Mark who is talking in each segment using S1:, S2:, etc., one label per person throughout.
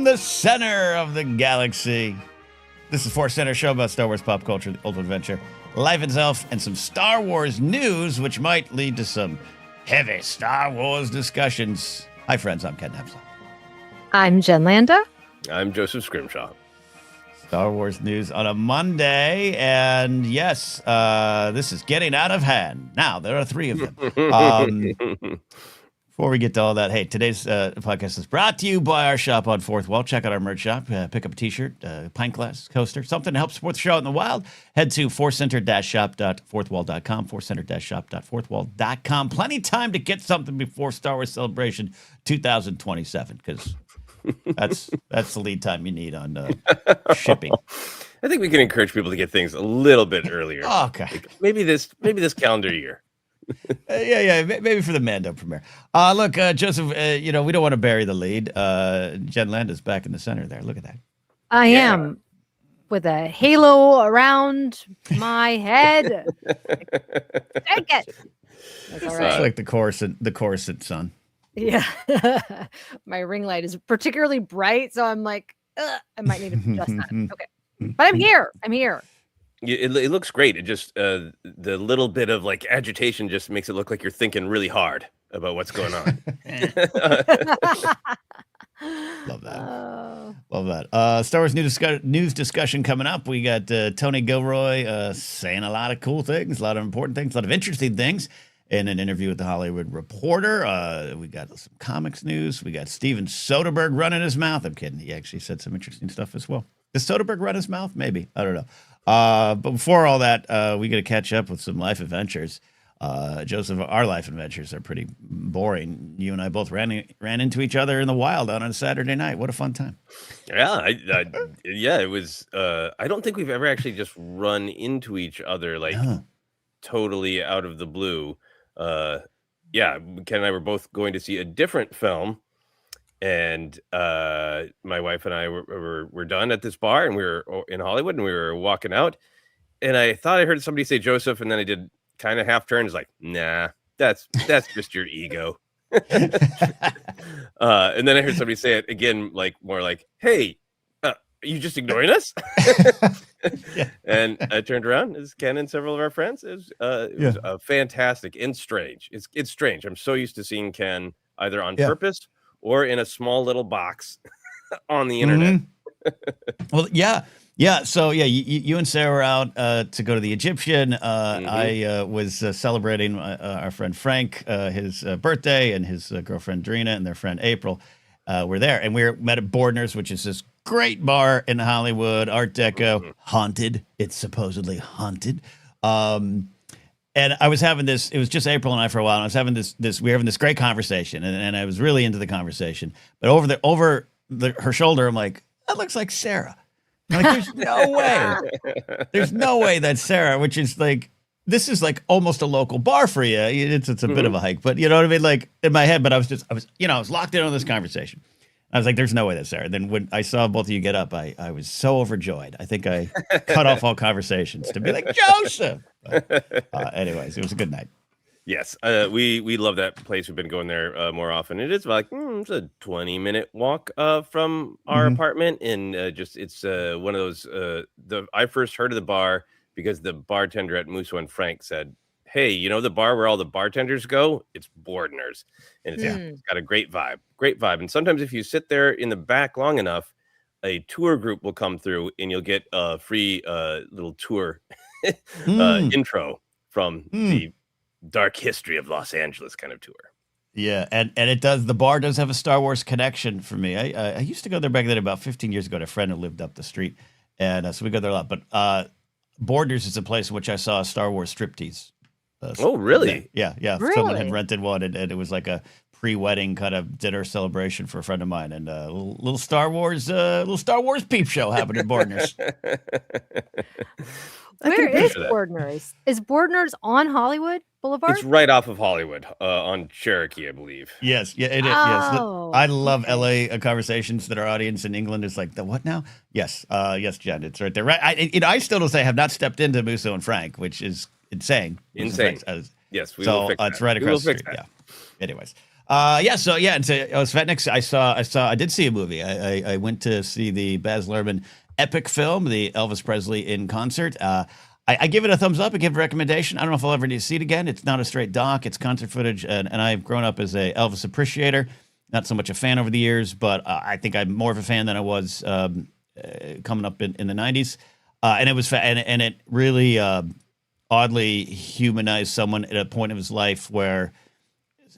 S1: from the center of the galaxy. This is ForceCenter, show about Star Wars pop culture, the ultimate adventure, life itself, and some Star Wars news, which might lead to some heavy Star Wars discussions. Hi, friends. I'm Ken Hemsel.
S2: I'm Jen Landa.
S3: I'm Joseph Scrimshaw.
S1: Star Wars news on a Monday, and yes, this is getting out of hand. Now, there are three of them. Before we get to all that, hey, today's podcast is brought to you by our shop on Fourth Wall. Check out our merch shop. Pick up a t-shirt, pint glass, coaster, something to help support the show out in the wild. Head to ForceCenter-shop.fourthwall.com, ForceCenter-shop.fourthwall.com. Plenty of time to get something before Star Wars Celebration 2027, because that's the lead time you need on shipping.
S3: I think we can encourage people to get things a little bit earlier.
S1: Okay.
S3: Like maybe this calendar year.
S1: Yeah, maybe for the Mando premiere. Look, Joseph, we don't want to bury the lead. Jen Landa's back in the center there. Look at that.
S2: I am with a halo around my head. Take it. That's all right.
S1: It's like the Coruscant sun.
S2: Yeah. My ring light is particularly bright, so I'm like, I might need to adjust that. Okay. But I'm here.
S3: It looks great. It just the little bit of like agitation just makes it look like you're thinking really hard about what's going on.
S1: Love that. Love that. Star Wars news discussion coming up. We got Tony Gilroy saying a lot of cool things, a lot of important things, a lot of interesting things in an interview with the Hollywood Reporter. We got some comics news. We got Steven Soderbergh running his mouth. I'm kidding. He actually said some interesting stuff as well. Does Soderbergh run his mouth? Maybe. I don't know. But before all that, we got to catch up with some life adventures. Joseph, our life adventures are pretty boring. You and I both ran into each other in the wild on a Saturday night. What a fun time.
S3: Yeah, it was. I don't think we've ever actually just run into each other like totally out of the blue. Ken and I were both going to see a different film. And my wife and I were done at this bar, and we were in Hollywood, and we were walking out. And I thought I heard somebody say Joseph, and then I did kind of half turns, like, nah, that's just your ego. And then I heard somebody say it again, like more like, hey, are you just ignoring us?
S1: Yeah.
S3: And I turned around, as Ken and several of our friends. It was fantastic and strange. It's strange. I'm so used to seeing Ken either on purpose or in a small little box on the internet.
S1: Well, yeah. So you and Sarah were out to go to the Egyptian. I was celebrating our friend Frank, his birthday, and his girlfriend Drina and their friend April were there. And we met at Bordner's, which is this great bar in Hollywood, Art Deco, haunted. It's supposedly haunted. And I was having this, it was just April and I for a while, and I was having we were having this great conversation, and I was really into the conversation. But over her shoulder, I'm like, that looks like Sarah. I'm like, there's no way. There's no way that's Sarah, which is like, this is like almost a local bar for you. It's a bit of a hike, but you know what I mean? Like in my head, but I was locked in on this conversation. I was like, there's no way that's Sarah. Then when I saw both of you get up, I was so overjoyed. I think I cut off all conversations to be like, Joseph. But, anyways, it was a good night.
S3: Yes, we love that place. We've been going there more often. It is like it's a 20-minute walk from our apartment, and it's one of those. I first heard of the bar because the bartender at Musso and Frank said, hey, you know the bar where all the bartenders go? It's Bordner's. And it's got a great vibe. And sometimes if you sit there in the back long enough, a tour group will come through and you'll get a free little tour intro from the dark history of Los Angeles kind of tour.
S1: Yeah, and the bar does have a Star Wars connection for me. I used to go there back then about 15 years ago to a friend who lived up the street. And so we go there a lot. But Borders is a place in which I saw a Star Wars striptease.
S3: Oh, really?
S1: Yeah.
S2: Really?
S1: Someone had rented one, and it was like a pre-wedding kind of dinner celebration for a friend of mine, and a little Star Wars peep show happened at Bordner's.
S2: Where is Bordner's? Is Bordner's on Hollywood Boulevard?
S3: It's right off of Hollywood on Cherokee, I believe.
S1: Yes, yeah, it is.
S2: Oh,
S1: yes. I love LA conversations that our audience in England is like, the what now? Yes, Jen, it's right there. Right, I still don't say I have not stepped into Musso and Frank, which is insane.
S3: Insane. Yes, we will fix that.
S1: It's right across the street. Yeah. Anyways, Yeah. So yeah, and so Svetnik, I did see a movie. I went to see the Baz Luhrmann epic film, the Elvis Presley in concert. I give it a thumbs up. I give a recommendation. I don't know if I'll ever need to see it again. It's not a straight doc. It's concert footage, and I've grown up as a Elvis appreciator. Not so much a fan over the years, but I think I'm more of a fan than I was coming up in the '90s. And it was and it really oddly humanized someone at a point of his life where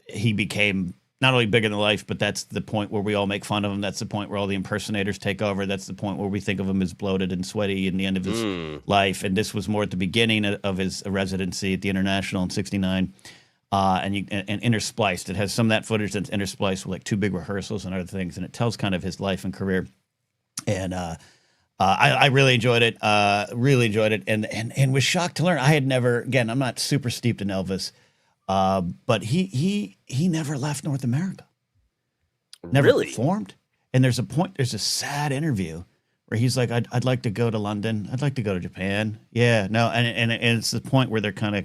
S1: he became not only bigger than life, but that's the point where we all make fun of him. That's the point where all the impersonators take over. That's the point where we think of him as bloated and sweaty in the end of his life. And this was more at the beginning of his residency at the International in '69. And interspliced. It has some of that footage that's interspliced with like 2 big rehearsals and other things. And it tells kind of his life and career. And I really enjoyed it. And was shocked to learn. I had never, again, I'm not super steeped in Elvis. But he never left North America. Never performed. And there's a sad interview where he's like, I'd like to go to London. I'd like to go to Japan. Yeah, no. And it's the point where they're kind of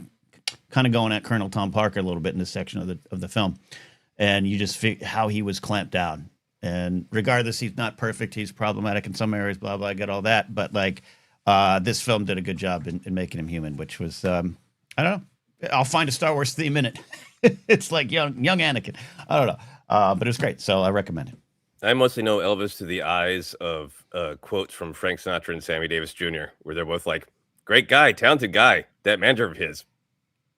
S1: going at Colonel Tom Parker a little bit in this section of the film. And you just feel how he was clamped down. And regardless, he's not perfect. He's problematic in some areas, blah, blah, I get all that. But like, this film did a good job in making him human, which was, I don't know. I'll find a Star Wars theme in it. It's like young Anakin. I don't know. But it was great. So I recommend it.
S3: I mostly know Elvis through the eyes of quotes from Frank Sinatra and Sammy Davis Jr., where they're both like, great guy, talented guy. That manager of his,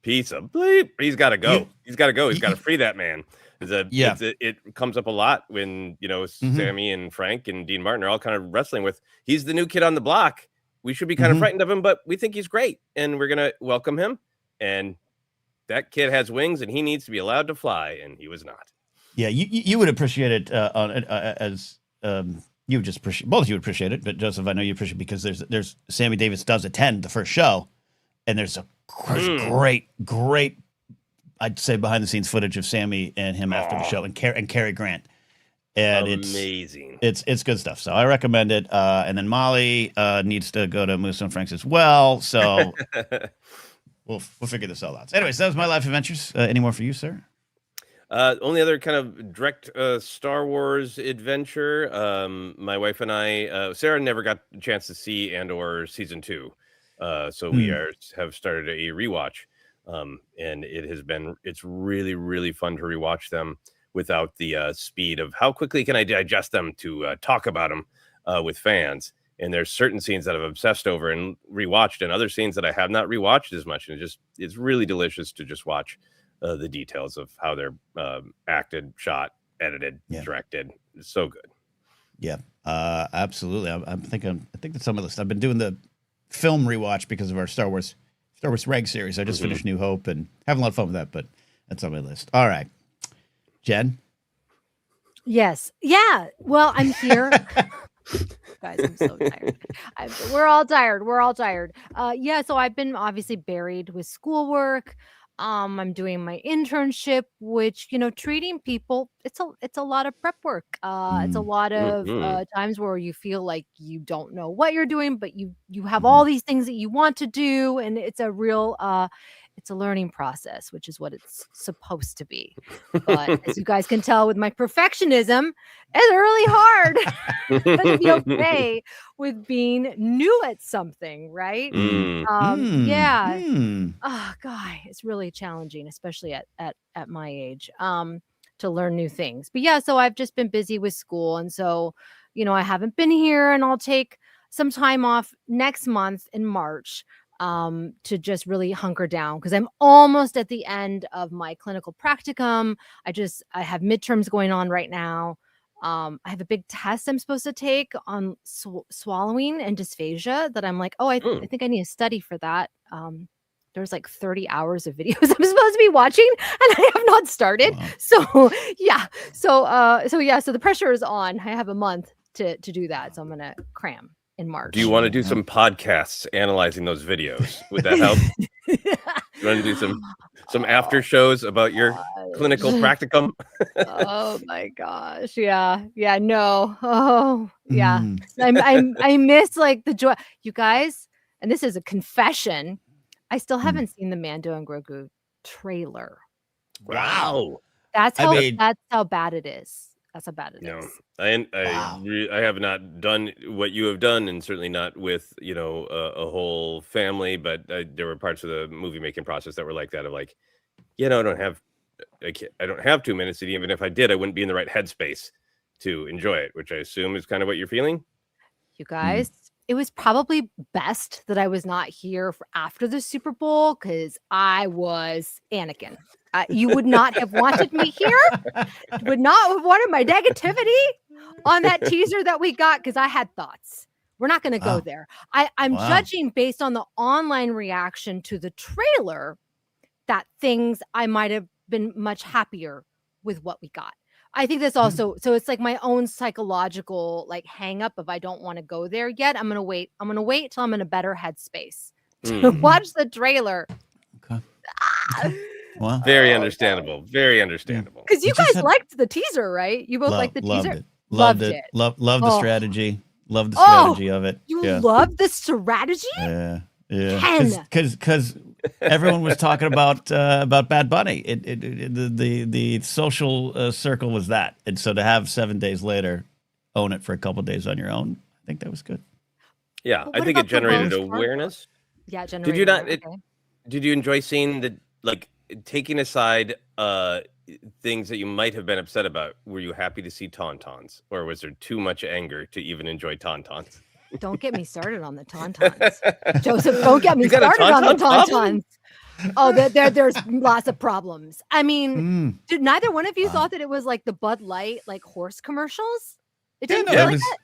S3: piece of bleep. He's got to go. He's got to go. He's got to free that man. It comes up a lot when, Sammy and Frank and Dean Martin are all kind of wrestling with, he's the new kid on the block. We should be kind of frightened of him, but we think he's great. And we're going to welcome him. And that kid has wings and he needs to be allowed to fly. And he was not.
S1: Yeah, you would appreciate it as you would just appreciate, both of you would appreciate it. But Joseph, I know you appreciate it because there's Sammy Davis does attend the first show. And there's great, I'd say, behind the scenes footage of Sammy and him after the show and Cary Grant. And
S3: amazing.
S1: It's good stuff. So I recommend it. And then Molly needs to go to Moose and Frank's as well. So we'll figure this all out. So anyways, that was my life adventures. Any more for you, sir?
S3: Only other kind of direct Star Wars adventure. My wife and I, Sarah never got a chance to see Andor season 2. So we have started a rewatch. And it's really, really fun to rewatch them without the speed of how quickly can I digest them to talk about them with fans. And there's certain scenes that I've obsessed over and rewatched, and other scenes that I have not rewatched as much. And it's really delicious to just watch the details of how they're acted, shot, edited, directed. It's so good.
S1: Yeah, absolutely. I think that's on my list. I've been doing the film rewatch because of our Star Wars Reg series. I just finished New Hope and having a lot of fun with that, but that's on my list. All right. Jen?
S2: Yes. Yeah. Well, I'm here. Guys, I'm so tired. We're all tired. Yeah, so I've been obviously buried with schoolwork. I'm doing my internship, which, treating people, it's a lot of prep work. It's a lot of times where you feel like you don't know what you're doing, but you have all these things that you want to do, and it's a real it's a learning process, which is what it's supposed to be. But as you guys can tell with my perfectionism, it's really hard to be okay with being new at something, right? Yeah. Oh, God, it's really challenging, especially at my age, to learn new things. But yeah, so I've just been busy with school. And so, I haven't been here, and I'll take some time off next month in March to just really hunker down, because I'm almost at the end of my clinical practicum. I have midterms going on right now. I have a big test I'm supposed to take on swallowing and dysphagia that I'm like, I think I need to study for that. There's like 30 hours of videos I'm supposed to be watching, and I have not started. Wow. So yeah. So the pressure is on. I have a month to do that. So I'm going to cram in March.
S3: Do you want to do some podcasts analyzing those videos? Would that help? You want to do some after shows about your clinical practicum?
S2: Oh my gosh. Yeah. No. Oh yeah. I miss like the joy, you guys. And this is a confession. I still haven't seen the Mando and Grogu trailer.
S3: Wow.
S2: That's
S1: I
S2: how
S1: mean-
S2: that's how bad it is. That's how bad it is.
S3: I have not done what you have done, and certainly not with a whole family. But there were parts of the movie making process that were like that. Of like, I don't have 2 minutes, and even if I did, I wouldn't be in the right headspace to enjoy it, which I assume is kind of what you're feeling.
S2: You guys, it was probably best that I was not here for after the Super Bowl because I was Anakin. You would not have wanted me here. Would not have wanted my negativity on that teaser that we got because I had thoughts. We're not going to go there. I'm judging based on the online reaction to the trailer that things I might have been much happier with what we got. I think that's also, so it's like my own psychological like hang up of I don't want to go there yet. I'm going to wait. I'm going to wait till I'm in a better headspace to watch the trailer.
S1: Okay. Wow.
S3: Very understandable. Very understandable.
S2: Because you guys liked the teaser, right? You both liked the teaser?
S1: Loved it. Loved the strategy. Loved the strategy of it.
S2: You loved the strategy?
S1: Yeah.
S2: Ken.
S1: Because everyone was talking about Bad Bunny. The social circle was that, and so to have 7 days later, own it for a couple of days on your own, I think that was good.
S3: Yeah,
S2: Well,
S3: I
S2: what
S3: think it
S2: about the
S3: generated
S2: most part?
S3: awareness.
S2: Yeah,
S3: Did you not?
S2: okay.
S3: Did you enjoy seeing the taking aside things that you might have been upset about? Were you happy to see tauntauns, or was there too much anger to even enjoy tauntauns?
S2: Don't get me started on the tauntauns. Joseph, don't get me
S3: You got a
S2: started on the
S3: tauntaun problem?
S2: tauntauns. Oh, there's lots of problems. I mean, did neither one of you thought that it was like the Bud Light like horse commercials? It didn't feel like that?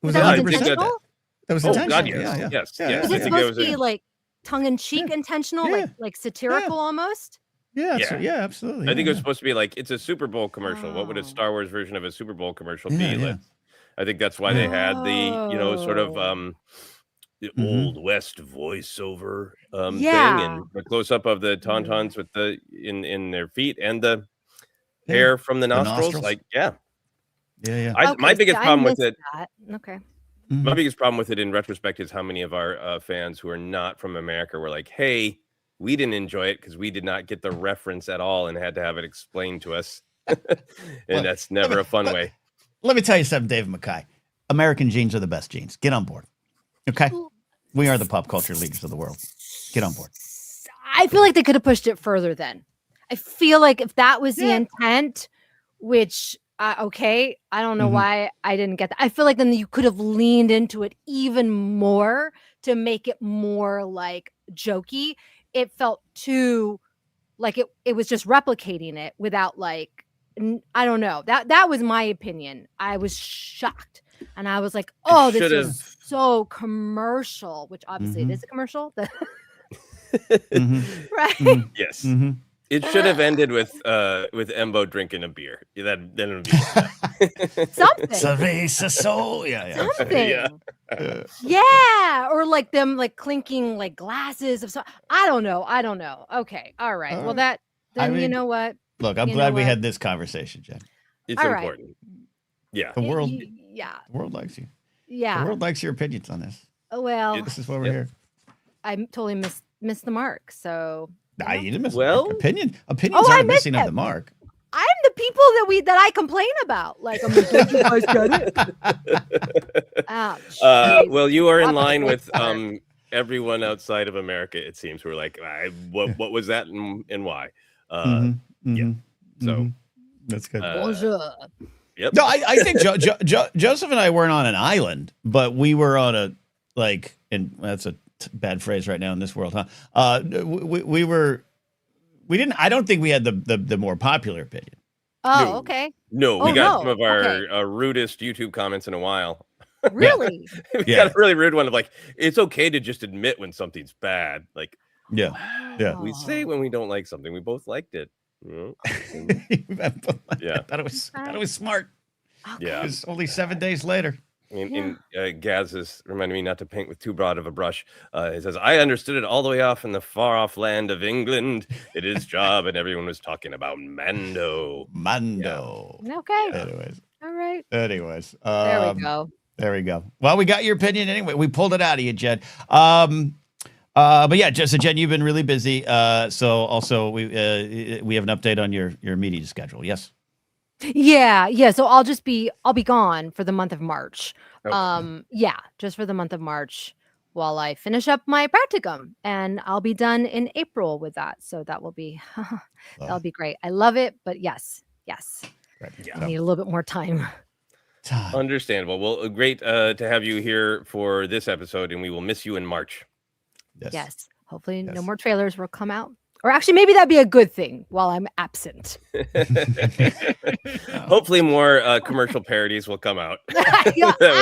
S1: Was
S2: That was
S1: 100%.
S2: intentional?
S1: That was
S3: Oh
S1: intentional.
S3: God, yes, yes.
S1: Yeah,
S3: yes.
S2: Was
S3: I
S2: it
S3: think it
S2: supposed
S3: was
S2: to be like tongue-in-cheek intentional,
S1: Yeah.
S2: like satirical almost?
S1: Yeah,
S3: Yeah.
S1: absolutely.
S3: I think it was supposed to be like it's a Super Bowl commercial. What would a
S2: Oh.
S3: Star Wars version of a Super Bowl commercial
S1: Yeah,
S3: be?
S1: yeah.
S3: I think that's why they had the sort of the Old West voiceover thing, and the close up of the tauntauns with the in their feet and the hair from the nostrils. Like, yeah. My biggest problem with it.
S2: Okay.
S3: My biggest problem with it in retrospect is how many of our fans who are not from America were like, hey, we didn't enjoy it because we did not get the reference at all and had to have it explained to us. And that's never a fun way.
S1: Let me tell you something, David Mackay. American jeans are the best jeans. Get on board. Okay? We are the pop culture leaders of the world. Get on board.
S2: I feel like they could have pushed it further then. I feel like if that was the intent, which, okay, I don't know why I didn't get that. I feel like then you could have leaned into it even more to make it more like jokey. It felt too like it was just replicating it without like, I don't know. That was my opinion. I was shocked. And I was like, oh, this is so commercial, which obviously it is a commercial. Right?
S3: Yes. It should have ended with Embo drinking a beer. Then it would be
S2: something.
S1: Cerveza Sol. Yeah.
S2: Something. Yeah. Or like them like clinking like glasses of something. I don't know. Okay. All right. Well, you know what?
S1: Look, I'm glad we had this conversation, Jen.
S3: It's important. Yeah.
S1: The world.
S2: Yeah.
S1: The world likes you.
S2: Yeah.
S1: The world likes your opinions on this.
S2: Oh, well.
S1: This is why we're here.
S2: I totally missed the mark. So.
S1: Nah, you didn't miss the mark. Opinions
S2: I
S1: aren't missing of the mark.
S2: I'm the people that I complain about. Like, I'm like, don't you guys get it? Ouch.
S3: Well, you are in line with everyone outside of America, it seems, who are like, what was that and why? Yeah. So
S1: that's good.
S2: Bonjour.
S3: Yep.
S1: No, I think Joseph and I weren't on an island, but we were on a and that's a bad phrase right now in this world, huh? We didn't. I don't think we had the more popular opinion.
S2: Oh, okay.
S3: No, we got some of our rudest YouTube comments in a while.
S2: Really?
S3: We got a really rude one of like, it's okay to just admit when something's bad. Like,
S1: yeah.
S3: We say when we don't like something. We both liked it.
S1: Yeah.
S3: Yeah.
S1: I thought it was smart.
S2: Okay.
S3: Yeah.
S1: It was only 7 days later.
S3: Gaz is reminding me not to paint with too broad of a brush. It says, I understood it all the way off in the far off land of England. It is job, and everyone was talking about Mando.
S1: Yeah.
S2: Okay.
S1: Anyways.
S2: All right.
S1: Anyways.
S2: There we go.
S1: There we go. Well, we got your opinion anyway. We pulled it out of you, Jed. But yeah, so Jen, you've been really busy. So also we have an update on your media schedule. Yes.
S2: Yeah. So I'll be gone for the month of March.
S3: Okay.
S2: Yeah, just for the month of March while I finish up my practicum, and I'll be done in April with that. So that will be that'll be great. I love it, but yes.
S1: Right.
S2: I need a little bit more time.
S3: Understandable. Well, great to have you here for this episode, and we will miss you in March.
S2: Yes. Hopefully no more trailers will come out. Or actually, maybe that'd be a good thing while I'm absent.
S3: Hopefully more commercial parodies will come out.
S2: Yeah.
S3: That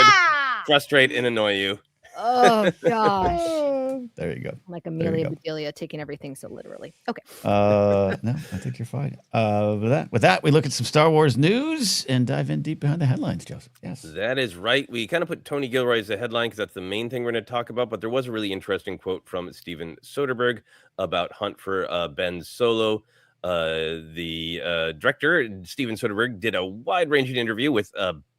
S3: would frustrate and annoy you.
S2: Oh, gosh.
S1: There you go.
S2: I'm like Amelia Bedelia taking everything so literally. Okay.
S1: No, I think you're fine. With that, we look at some Star Wars news and dive in deep behind the headlines, Joseph. Yes.
S3: That is right. We kind of put Tony Gilroy as the headline because that's the main thing we're going to talk about. But there was a really interesting quote from Steven Soderbergh about Hunt for Ben Solo. The director, Steven Soderbergh, did a wide-ranging interview with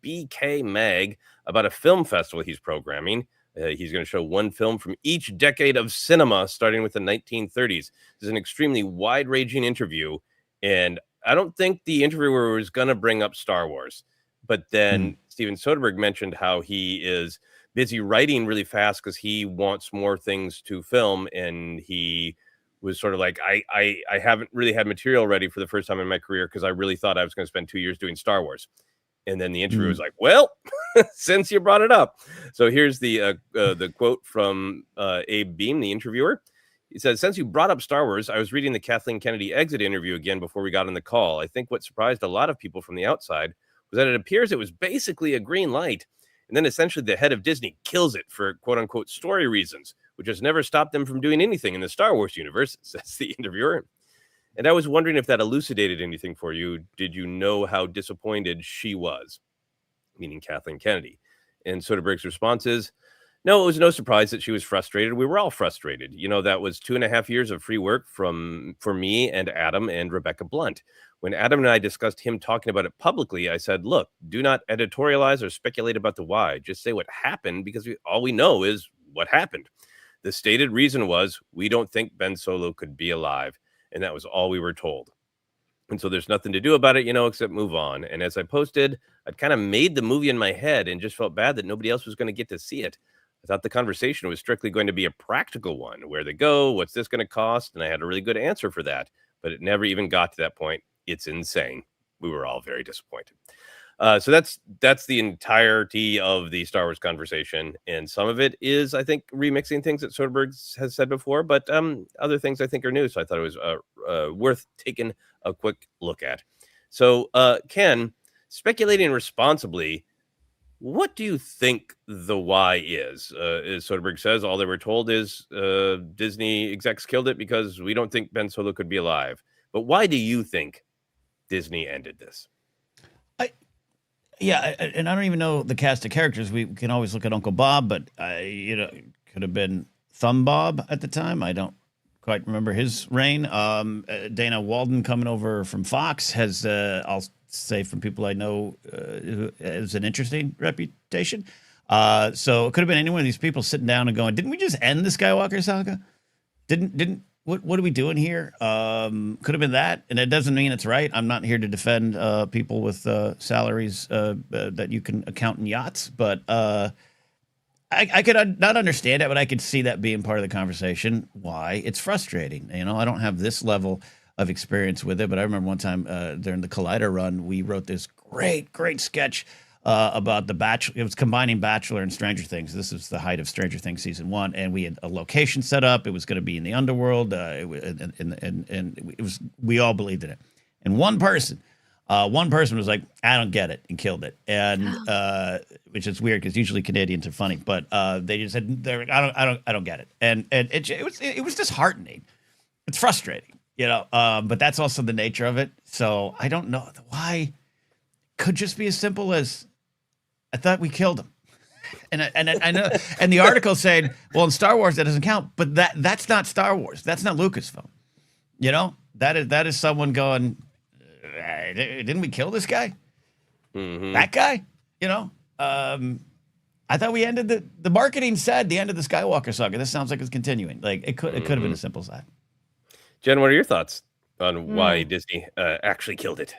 S3: BK Mag about a film festival he's programming. He's going to show one film from each decade of cinema, starting with the 1930s. This is an extremely wide-ranging interview, and I don't think the interviewer was going to bring up Star Wars. But then Steven Soderbergh mentioned how he is busy writing really fast because he wants more things to film, and he was sort of like, I haven't really had material ready for the first time in my career because I really thought I was going to spend 2 years doing Star Wars. And then the interviewer was like, well, since you brought it up. So here's the quote from Abe Beam, the interviewer. He says, since you brought up Star Wars, I was reading the Kathleen Kennedy exit interview again before we got on the call. I think what surprised a lot of people from the outside was that it appears it was basically a green light. And then essentially the head of Disney kills it for quote unquote story reasons, which has never stopped them from doing anything in the Star Wars universe, says the interviewer. And I was wondering if that elucidated anything for you. Did you know how disappointed she was? Meaning Kathleen Kennedy. And Soderbergh's response is, no, it was no surprise that she was frustrated. We were all frustrated. You know, that was 2.5 years of free work for me and Adam and Rebecca Blunt. When Adam and I discussed him talking about it publicly, I said, look, do not editorialize or speculate about the why. Just say what happened, because all we know is what happened. The stated reason was we don't think Ben Solo could be alive. And that was all we were told. And so there's nothing to do about it, except move on. And as I posted, I'd kind of made the movie in my head and just felt bad that nobody else was going to get to see it. I thought the conversation was strictly going to be a practical one. Where they go, what's this going to cost? And I had a really good answer for that. But it never even got to that point. It's insane. We were all very disappointed. So that's the entirety of the Star Wars conversation. And some of it is, I think, remixing things that Soderbergh has said before, but other things I think are new. So I thought it was worth taking a quick look at. So Ken, speculating responsibly, what do you think the why is? As Soderbergh says, all they were told is Disney execs killed it because we don't think Ben Solo could be alive. But why do you think Disney ended this?
S1: Yeah, and I don't even know the cast of characters. We can always look at Uncle Bob, but it could have been Thumb Bob at the time. I don't quite remember his reign. Dana Walden coming over from Fox has, I'll say from people I know, has an interesting reputation. So it could have been any one of these people sitting down and going, "Didn't we just end the Skywalker saga? Didn't what are we doing here?" Could have been that, and it doesn't mean it's right. I'm not here to defend people with salaries that you can account in yachts, but I could not understand it, but I could see that being part of the conversation. Why? It's frustrating. I don't have this level of experience with it, but I remember one time during the Collider run, we wrote this great sketch about the Bachelor. It was combining Bachelor and Stranger Things. This is the height of Stranger Things season 1, and we had a location set up. It was going to be in the underworld, and it was. We all believed in it. And one person was like, "I don't get it," and killed it. And which is weird because usually Canadians are funny, but they just said, "I don't get it," and it was disheartening. It's frustrating, but that's also the nature of it. So I don't know why. Could just be as simple as, I thought we killed him. And I know, and the article said, well, in Star Wars that doesn't count, but that's not Star Wars. That's not Lucasfilm. That is someone going, didn't we kill this guy? Mm-hmm. That guy? I thought we ended the marketing said the end of the Skywalker saga. This sounds like it's continuing. Like it could have been as simple as that.
S3: Jen, what are your thoughts on why Disney actually killed it?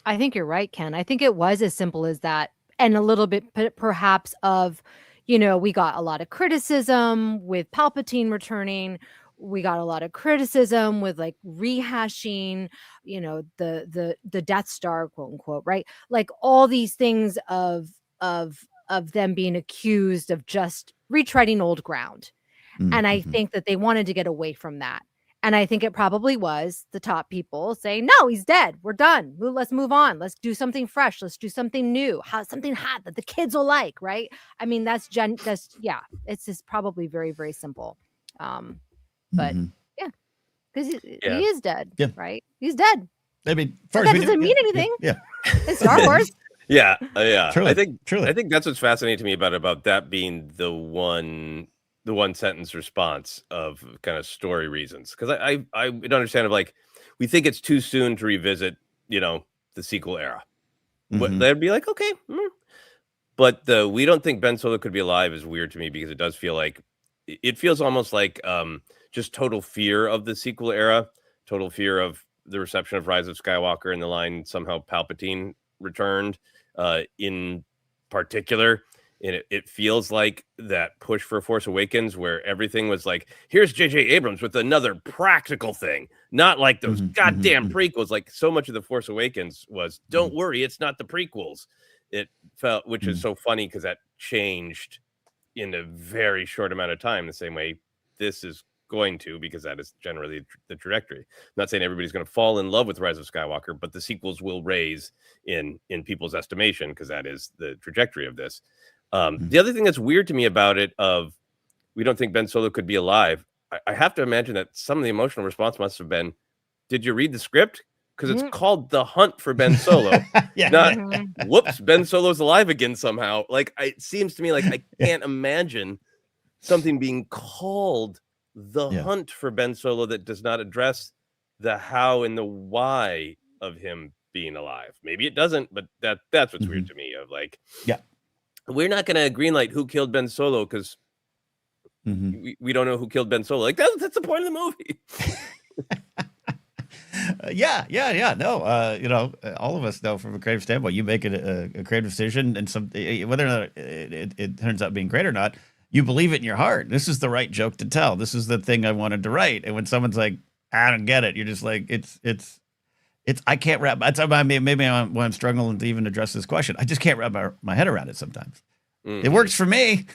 S2: I think you're right, Ken. I think it was as simple as that, and a little bit perhaps of, we got a lot of criticism with Palpatine returning. We got a lot of criticism with like rehashing, the Death Star, quote unquote, right? Like all these things of them being accused of just retreading old ground. And I think that they wanted to get away from that. And I think it probably was the top people saying, no, he's dead. We're done. Let's move on. Let's do something fresh. Let's do something new. Something hot that the kids will like, right? I mean, it's just probably very, very simple. But yeah, because he is dead, right? He's dead.
S1: I mean,
S2: but that doesn't mean anything.
S1: Yeah.
S2: It's Star Wars.
S3: Yeah.
S1: Truly,
S3: I think
S1: truly.
S3: that's what's fascinating to me about that being the one sentence response of kind of story reasons. Because I don't understand like we think it's too soon to revisit, the sequel era. They'd be like, okay. But we don't think Ben Solo could be alive is weird to me because it does feel like it feels almost like just total fear of the sequel era, total fear of the reception of Rise of Skywalker and the line somehow Palpatine returned in particular. And it feels like that push for Force Awakens where everything was like, here's J.J. Abrams with another practical thing, not like those goddamn prequels. Like so much of the Force Awakens was, don't worry, it's not the prequels. It felt, which is so funny because that changed in a very short amount of time, the same way this is going to, because that is generally the trajectory. I'm not saying everybody's going to fall in love with Rise of Skywalker, but the sequels will raise in people's estimation because that is the trajectory of this. The other thing that's weird to me about it of we don't think Ben Solo could be alive. I have to imagine that some of the emotional response must have been, did you read the script? Because it's called The Hunt for Ben Solo. Not, whoops, Ben Solo's alive again somehow. Like, it seems to me like I can't imagine something being called The Hunt for Ben Solo that does not address the how and the why of him being alive. Maybe it doesn't, but that's what's weird to me of like, we're not going to greenlight who killed Ben Solo because we don't know who killed Ben Solo. Like that's the point of the movie.
S1: No, all of us know from a creative standpoint, you make it a creative decision, and whether or not it turns out being great or not, you believe it in your heart. This is the right joke to tell. This is the thing I wanted to write. And when someone's like, I don't get it, you're just like, I can't wrap. Maybe I'm struggling to even address this question. I just can't wrap my head around it sometimes. It works for me.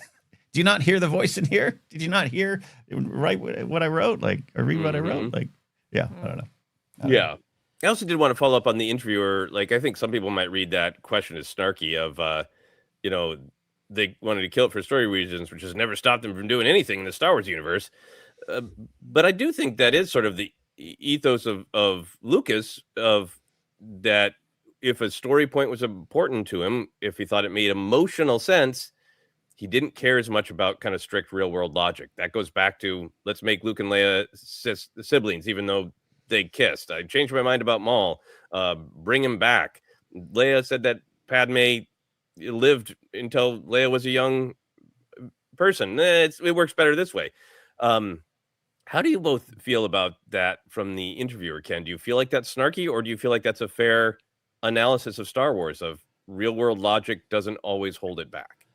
S1: Do you not hear the voice in here? Did you not write what I wrote? Like, or read what I wrote? Like, I don't know.
S3: I also did want to follow up on the interviewer. Like, I think some people might read that question as snarky of, they wanted to kill it for story reasons, which has never stopped them from doing anything in the Star Wars universe. But I do think that is sort of the ethos of Lucas, of that if a story point was important to him, if he thought it made emotional sense, he didn't care as much about kind of strict real world logic. That goes back to let's make Luke and Leia siblings, even though they kissed. I changed my mind about Maul. Bring him back. Leia said that Padme lived until Leia was a young person. It works better this way. How do you both feel about that from the interviewer, Ken? Do you feel like that's snarky, or do you feel like that's a fair analysis of Star Wars, of real world logic doesn't always hold it back?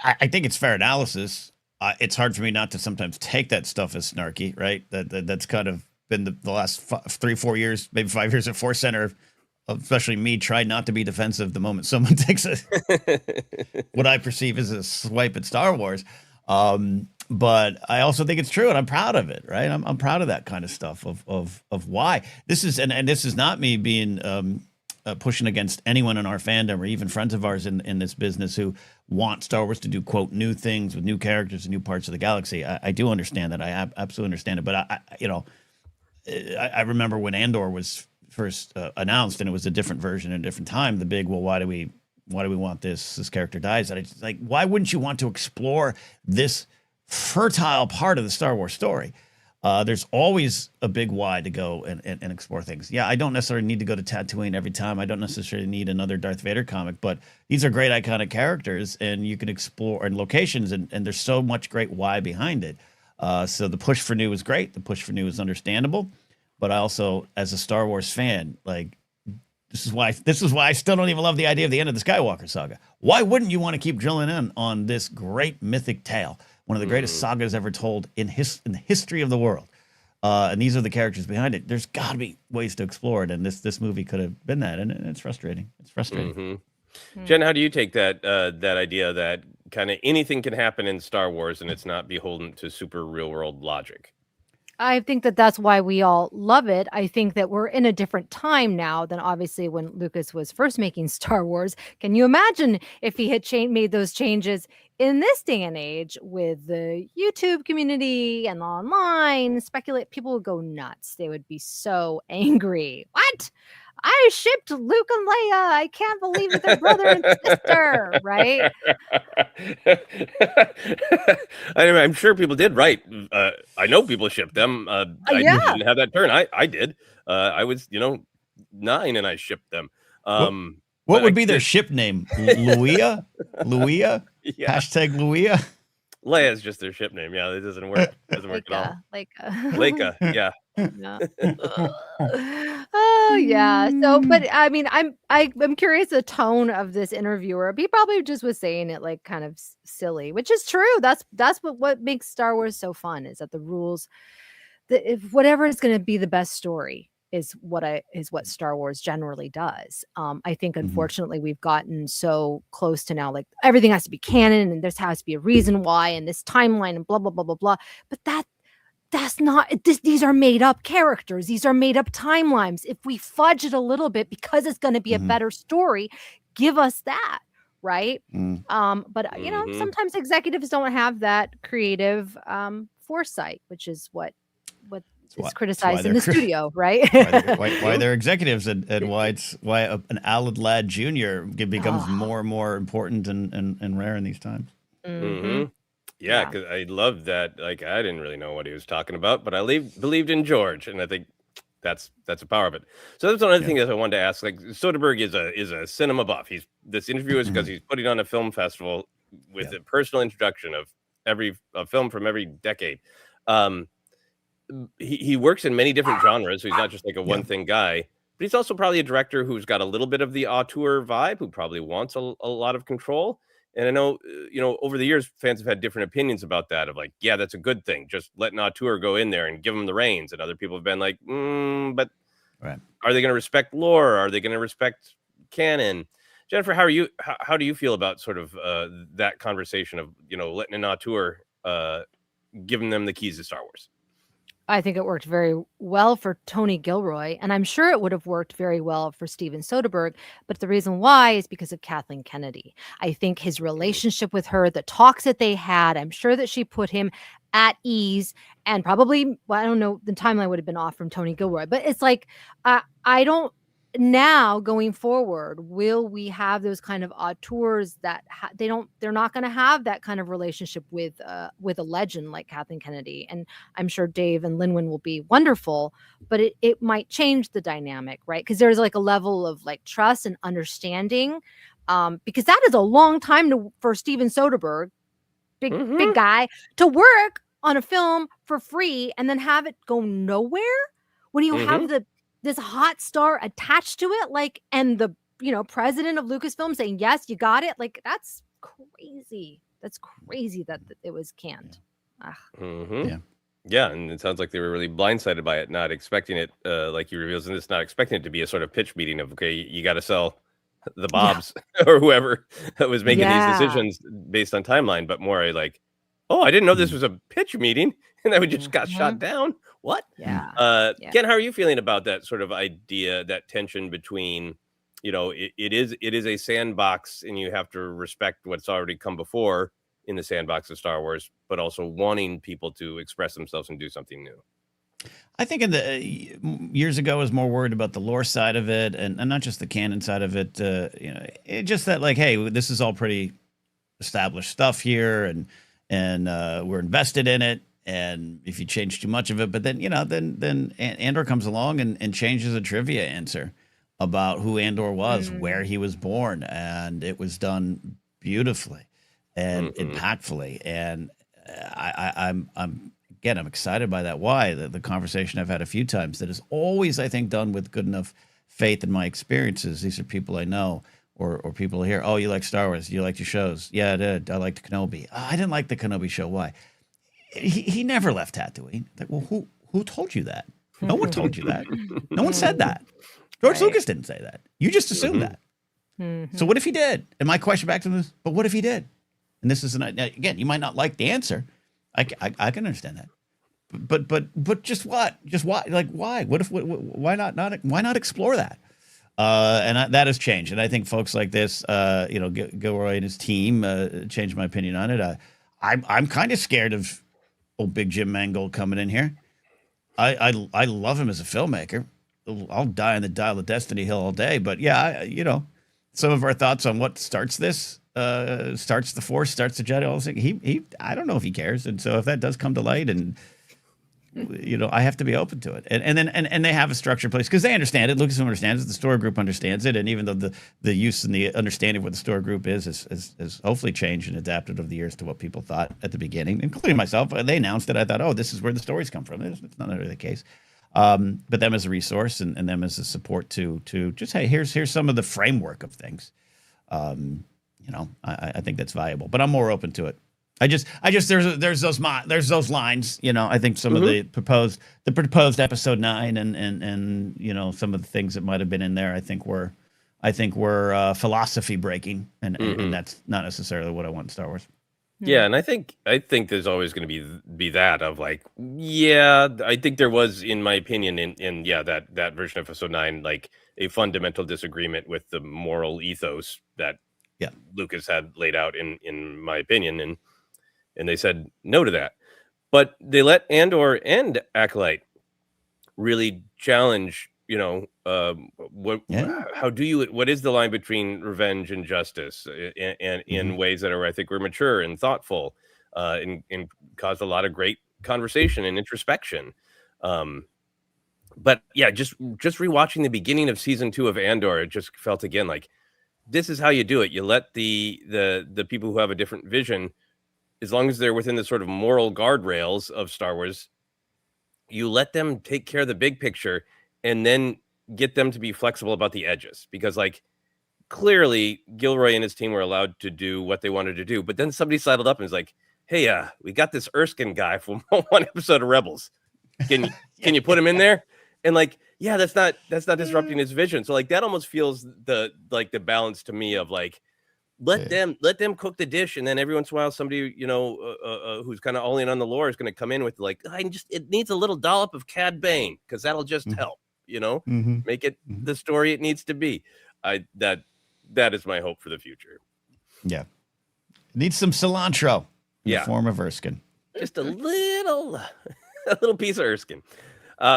S1: I think it's fair analysis. It's hard for me not to sometimes take that stuff as snarky, right? That's kind of been the last 3-4 years, maybe 5 years at ForceCenter, especially me, try not to be defensive the moment someone takes what I perceive as a swipe at Star Wars. But I also think it's true, and I'm proud of it, right? I'm proud of that kind of stuff of why this is, and this is not me being pushing against anyone in our fandom or even friends of ours in this business who want Star Wars to do, quote, new things with new characters and new parts of the galaxy. I do understand that. I absolutely understand it. But I remember when Andor was first announced, and it was a different version at a different time. The big, well, why do we want this character dies? And it's like, why wouldn't you want to explore this fertile part of the Star Wars story? There's always a big why to go and explore things. Yeah, I don't necessarily need to go to Tatooine every time. I don't necessarily need another Darth Vader comic, but these are great iconic characters, and you can explore and locations, and there's so much great why behind it. So the push for new is great. The push for new is understandable, but I also, as a Star Wars fan, like this is why I still don't even love the idea of the end of the Skywalker saga. Why wouldn't you want to keep drilling in on this great mythic tale? One of the greatest sagas ever told in the history of the world. And these are the characters behind it. There's got to be ways to explore it, and this movie could have been that, and it's frustrating. It's frustrating.
S3: Jen, how do you take that that idea that kind of anything can happen in Star Wars and it's not beholden to super real world logic?
S2: I think that that's why we all love it. I think that we're in a different time now than obviously when Lucas was first making Star Wars. Can you imagine if he had made those changes in this day and age with the YouTube community and online? People would go nuts. They would be so angry. What? I shipped Luke and Leia. I can't believe that they're brother and sister, right?
S3: I'm sure people did, right? I know people shipped them. I didn't have that turn. I did. I was, 9 and I shipped them.
S1: What would be their ship name? Luia? Luia?
S3: Yeah.
S1: Hashtag Luia?
S3: Leia's just their ship name. Yeah, it doesn't work. It doesn't work at all. Leica. Yeah.
S2: Oh yeah. So, but I mean, I'm curious the tone of this interviewer. He probably just was saying it like kind of silly, which is true. That's what makes Star Wars so fun, is that the rules, that if whatever is going to be the best story is what Star Wars generally does. I think unfortunately we've gotten so close to now, like everything has to be canon and there has to be a reason why and this timeline and blah blah blah blah blah. But that's not this. These are made up characters. These are made up timelines. If we fudge it a little bit because it's going to be a better story, give us that, right? But sometimes executives don't have that creative foresight, which is what is criticized in the studio, right?
S1: why they're executives, and why an Alad Lad Jr. becomes more and more important and rare in these times.
S3: Yeah, because I love that. Like, I didn't really know what he was talking about, but I believed in George, and I think that's a power of it. So that's one of the things that I wanted to ask. Like, Soderbergh is a cinema buff. This interview is because he's putting on a film festival with a personal introduction of a film from every decade. He works in many different genres, so he's not just like a one thing guy, but he's also probably a director who's got a little bit of the auteur vibe, who probably wants a lot of control. And I know, over the years, fans have had different opinions about that, of like, yeah, that's a good thing, just let an auteur go in there and give him the reins. And other people have been like, but are they going to respect lore? Are they going to respect canon? Jennifer, how do you feel about sort of that conversation of, letting an auteur, giving them the keys to Star Wars?
S2: I think it worked very well for Tony Gilroy, and I'm sure it would have worked very well for Steven Soderbergh. But the reason why is because of Kathleen Kennedy. I think his relationship with her, the talks that they had, I'm sure that she put him at ease, and probably, I don't know, the timeline would have been off from Tony Gilroy. But it's like, I don't. Now going forward, will we have those kind of auteurs that they're not going to have that kind of relationship with a legend like Kathleen Kennedy? And I'm sure Dave and Linwin will be wonderful, but it might change the dynamic, right? Because there's like a level of like trust and understanding, because that is a long time for Steven Soderbergh, big guy, to work on a film for free and then have it go nowhere when you have this hot star attached to it, like, and the president of Lucasfilm saying, yes, you got it. Like, that's crazy. That's crazy that it was canned.
S3: Yeah, and it sounds like they were really blindsided by it, not expecting it, like he reveals in this, not expecting it to be a sort of pitch meeting of, okay, you got to sell the Bobs or whoever was making these decisions based on timeline, but more like, oh, I didn't know this was a pitch meeting, and then we just got shot down. What? Ken, how are you feeling about that sort of idea, that tension between, it is a sandbox and you have to respect what's already come before in the sandbox of Star Wars, but also wanting people to express themselves and do something new?
S1: I think in the years ago, I was more worried about the lore side of it, and not just the canon side of it. It just that, like, hey, this is all pretty established stuff here, and we're invested in it. and if you change too much of it, but then then Andor comes along and changes a trivia answer about who Andor was, where he was born, and it was done beautifully and impactfully. And I'm excited by that. Why? The conversation I've had a few times that is always, I think, done with good enough faith in my experiences. These are people I know, or people here. Oh, you like Star Wars? You liked your shows? Yeah, I did. I liked Kenobi. Oh, I didn't like the Kenobi show. Why? He never left Tatooine. Like, well, who told you that? No one told you that. No one said that. George Lucas didn't say that. You just assumed that. So what if he did? And my question back to him is, but what if he did? And this is again, you might not like the answer. I can understand that. But just what? Just why? Like why? What if? Why not explore that? And that has changed. And I think folks like this, Gilroy and his team, changed my opinion on it. I'm kind of scared of old Big Jim Mangold coming in here. I love him as a filmmaker. I'll die on the Dial of Destiny Hill all day. But yeah, some of our thoughts on what starts this, starts the Force, starts the Jedi, all this thing. He I don't know if he cares. And so if that does come to light, and I have to be open to it. And then they have a structured place because they understand it. Lucasfilm understands it. The Story Group understands it. And even though the use and the understanding of what the Story Group is hopefully changed and adapted over the years to what people thought at the beginning, including myself. They announced it. I thought, oh, this is where the stories come from. It's not really the case. But them as a resource and them as a support to just, hey, here's some of the framework of things. I think that's valuable. But I'm more open to it. I just there's those lines, I think some of the proposed episode 9 and some of the things that might have been in there, I think were philosophy breaking, and that's not necessarily what I want in Star Wars.
S3: Yeah, and I think there's always going to be that of like, yeah, I think there was, in my opinion, in that version of episode 9, like a fundamental disagreement with the moral ethos that Lucas had laid out in my opinion, and they said no to that. But they let Andor and Acolyte really challenge, how what is the line between revenge and justice, and in ways that are, I think, were mature and thoughtful, and caused a lot of great conversation and introspection. But yeah, just rewatching the beginning of season 2 of Andor, it just felt again like this is how you do it. You let the people who have a different vision, as long as they're within the sort of moral guardrails of Star Wars, you let them take care of the big picture and then get them to be flexible about the edges. Because, like, clearly Gilroy and his team were allowed to do what they wanted to do. But then somebody sidled up and was like, hey, we got this Erskine guy from one episode of Rebels. Can you put him in there? And like, yeah, that's not disrupting his vision. So like that almost feels the balance to me of like, let them cook the dish, and then every once in a while somebody who's kind of all in on the lore is going to come in with like, it needs a little dollop of Cad Bane because that'll just help, make it the story it needs to be. That is my hope for the future.
S1: Yeah, it needs some cilantro in the form of Erskine.
S3: Just a little piece of Erskine.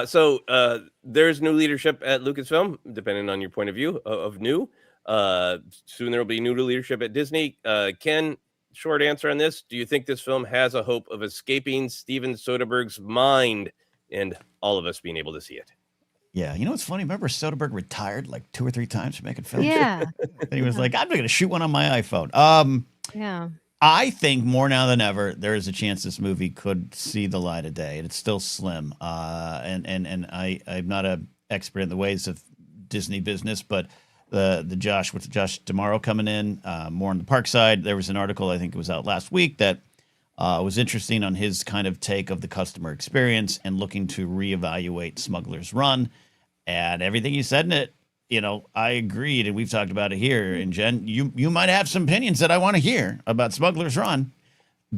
S3: So there's new leadership at Lucasfilm, depending on your point of view of new. Soon there will be new leadership at Disney. Ken, short answer on this. Do you think this film has a hope of escaping Steven Soderbergh's mind and all of us being able to see it?
S1: Yeah. It's funny. Remember Soderbergh retired like 2 or 3 times for making films?
S2: Yeah.
S1: And he was like, I'm going to shoot one on my iPhone.
S2: Yeah.
S1: I think more now than ever, there is a chance this movie could see the light of day, and it's still slim. And I'm not an expert in the ways of Disney business, but with Josh D'Amaro coming in, more on the park side. There was an article, I think it was out last week, that was interesting on his kind of take of the customer experience and looking to reevaluate Smuggler's Run. And everything he said in it, I agreed, and we've talked about it here. And Jen, you might have some opinions that I want to hear about Smuggler's Run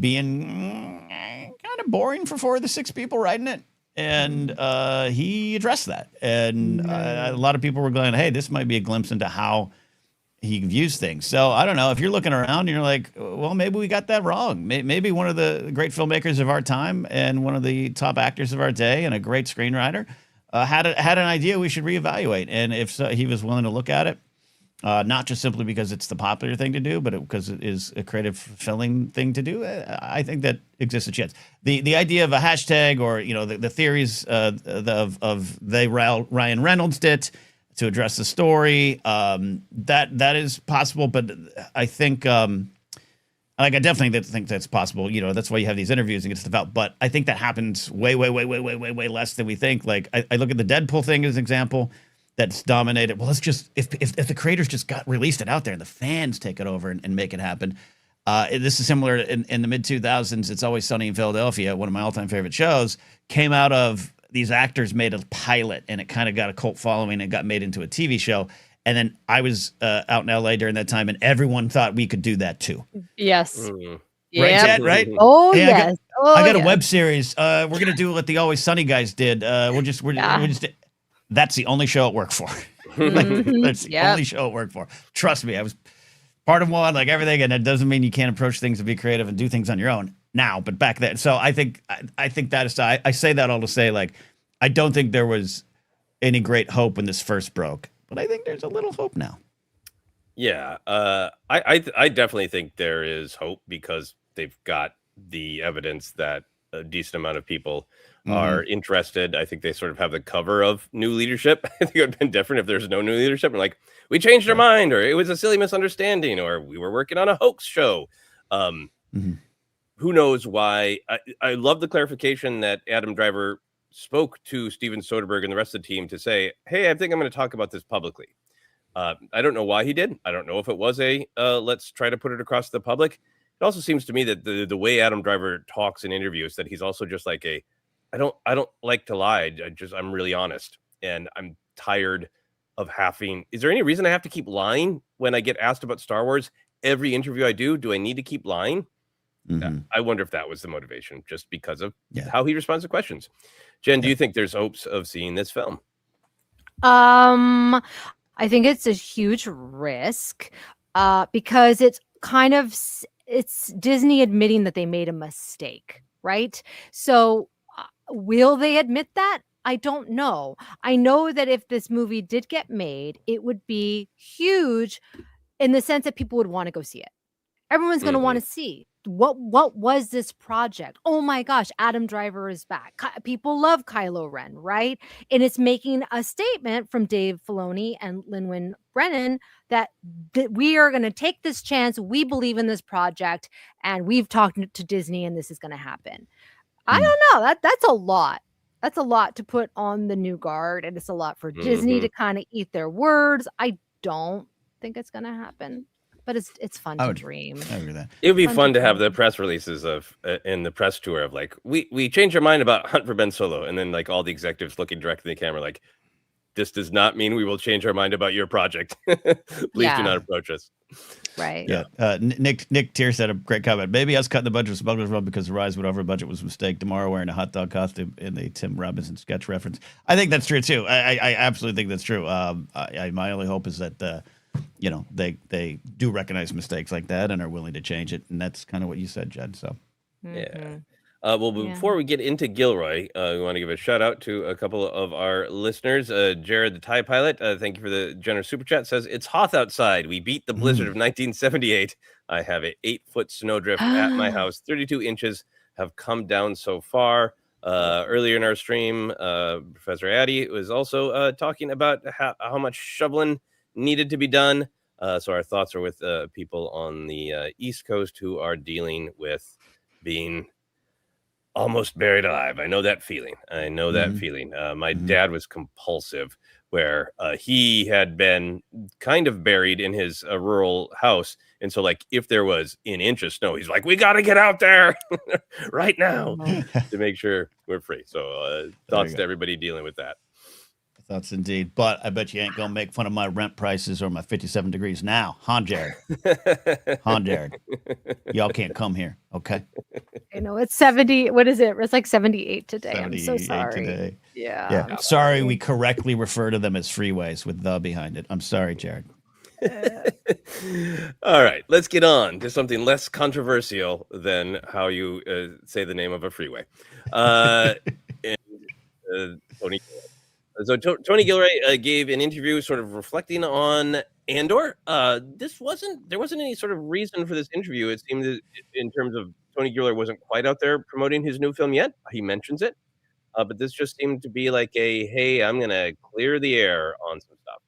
S1: being kind of boring for 4 of the 6 people writing it. And he addressed that. And a lot of people were going, hey, this might be a glimpse into how he views things. So I don't know. If you're looking around and you're like, well, maybe we got that wrong. Maybe one of the great filmmakers of our time and one of the top actors of our day and a great screenwriter had an idea we should reevaluate. And if so, he was willing to look at it, not just simply because it's the popular thing to do, but because it is a creative, fulfilling thing to do. I think that exists a chance. The idea of a hashtag, or the theories of Ryan Reynolds did to address the story, that is possible. But I think, I definitely think that's possible. That's why you have these interviews and get stuff out. But I think that happens way less than we think. Like I look at the Deadpool thing as an example. That's dominated. Well, let's just if the creators just got released it out there and the fans take it over and make it happen. This is similar in the mid 2000s. It's Always Sunny in Philadelphia, one of my all time favorite shows. Came out of these actors made a pilot, and it kind of got a cult following and got made into a TV show. And then I was out in LA during that time, and everyone thought we could do that too.
S2: Yes.
S1: Right, Jet, right?
S2: Oh,
S1: hey,
S2: yes.
S1: I got a web series. We're gonna do what the Always Sunny guys did. We're just. That's the only show it worked for. That's the only show it worked for. Trust me, I was part of one, like everything, and it doesn't mean you can't approach things and be creative and do things on your own now, but back then. So I think that aside, I say that all to say, like, I don't think there was any great hope when this first broke, but I think there's a little hope now.
S3: Yeah, I definitely think there is hope because they've got the evidence that a decent amount of people are interested. I think they sort of have the cover of new leadership. I think it would have been different if there's no new leadership. And like, we changed our mind, or it was a silly misunderstanding, or we were working on a hoax show. Who knows why? I love the clarification that Adam Driver spoke to Steven Soderbergh and the rest of the team to say, hey, I think I'm going to talk about this publicly. I don't know why he did. I don't know if it was let's try to put it across the public. It also seems to me that the way Adam Driver talks in interviews, that he's also just like I don't like to lie. I'm really honest, and I'm tired of having. Is there any reason I have to keep lying when I get asked about Star Wars? Every interview I do I need to keep lying? I wonder if that was the motivation, just because of how he responds to questions. Jen, do you think there's hopes of seeing this film?
S2: I think it's a huge risk because it's kind of it's Disney admitting that they made a mistake, right? So will they admit that? I don't know. I know that if this movie did get made, it would be huge in the sense that people would want to go see it. Everyone's going to want to see what was this project? Oh my gosh, Adam Driver is back. People love Kylo Ren, right? And it's making a statement from Dave Filoni and Lin-Manuel Brennan that we are going to take this chance. We believe in this project, and we've talked to Disney, and this is going to happen. I don't know. That's a lot. That's a lot to put on the new guard, and it's a lot for Disney to kind of eat their words. I don't think it's going to happen. But it's fun to dream.
S1: I agree with that.
S3: It would be fun to have the press releases of in the press tour of like, we changed our mind about Hunt for Ben Solo, and then like all the executives looking directly at the camera like, this does not mean we will change our mind about your project. Please do not approach us.
S2: Right.
S1: Yeah. Nick Tier said a great comment. Maybe us cutting the budget of Smuggler's Run because the rise went over budget was a mistake. Tomorrow wearing a hot dog costume in the Tim Robinson sketch reference. I think that's true too. I absolutely think that's true. My only hope is that they do recognize mistakes like that and are willing to change it, and that's kind of what you said, Jed. So
S3: well, before we get into Gilroy, we want to give a shout out to a couple of our listeners. Jared the TIE Pilot, thank you for the generous super chat, says it's Hoth outside. We beat the blizzard of 1978. I have a 8-foot snowdrift at my house. 32 inches have come down so far. Earlier in our stream, Professor Addy was also talking about how much shoveling needed to be done. So our thoughts are with people on the East Coast who are dealing with being almost buried alive. I know that feeling. My dad was compulsive, where he had been kind of buried in his rural house. And so like, if there was an inch of snow, he's like, we got to get out there right now to make sure we're free. So thoughts to everybody dealing with that.
S1: Thoughts indeed. But I bet you ain't going to make fun of my rent prices or my 57 degrees now. Jared. Jared. Y'all can't come here. Okay.
S2: I know it's 70. What is it? It's like 78 today. I'm so sorry.
S1: Today.
S2: Yeah.
S1: Sorry, we correctly refer to them as freeways with the behind it. I'm sorry, Jared.
S3: All right, let's get on to something less controversial than how you say the name of a freeway. Tony Gilroy gave an interview sort of reflecting on Andor, there wasn't any sort of reason for this interview. It seemed that in terms of Tony Gilroy wasn't quite out there promoting his new film yet. He mentions it, but this just seemed to be like hey, I'm gonna clear the air on some stuff.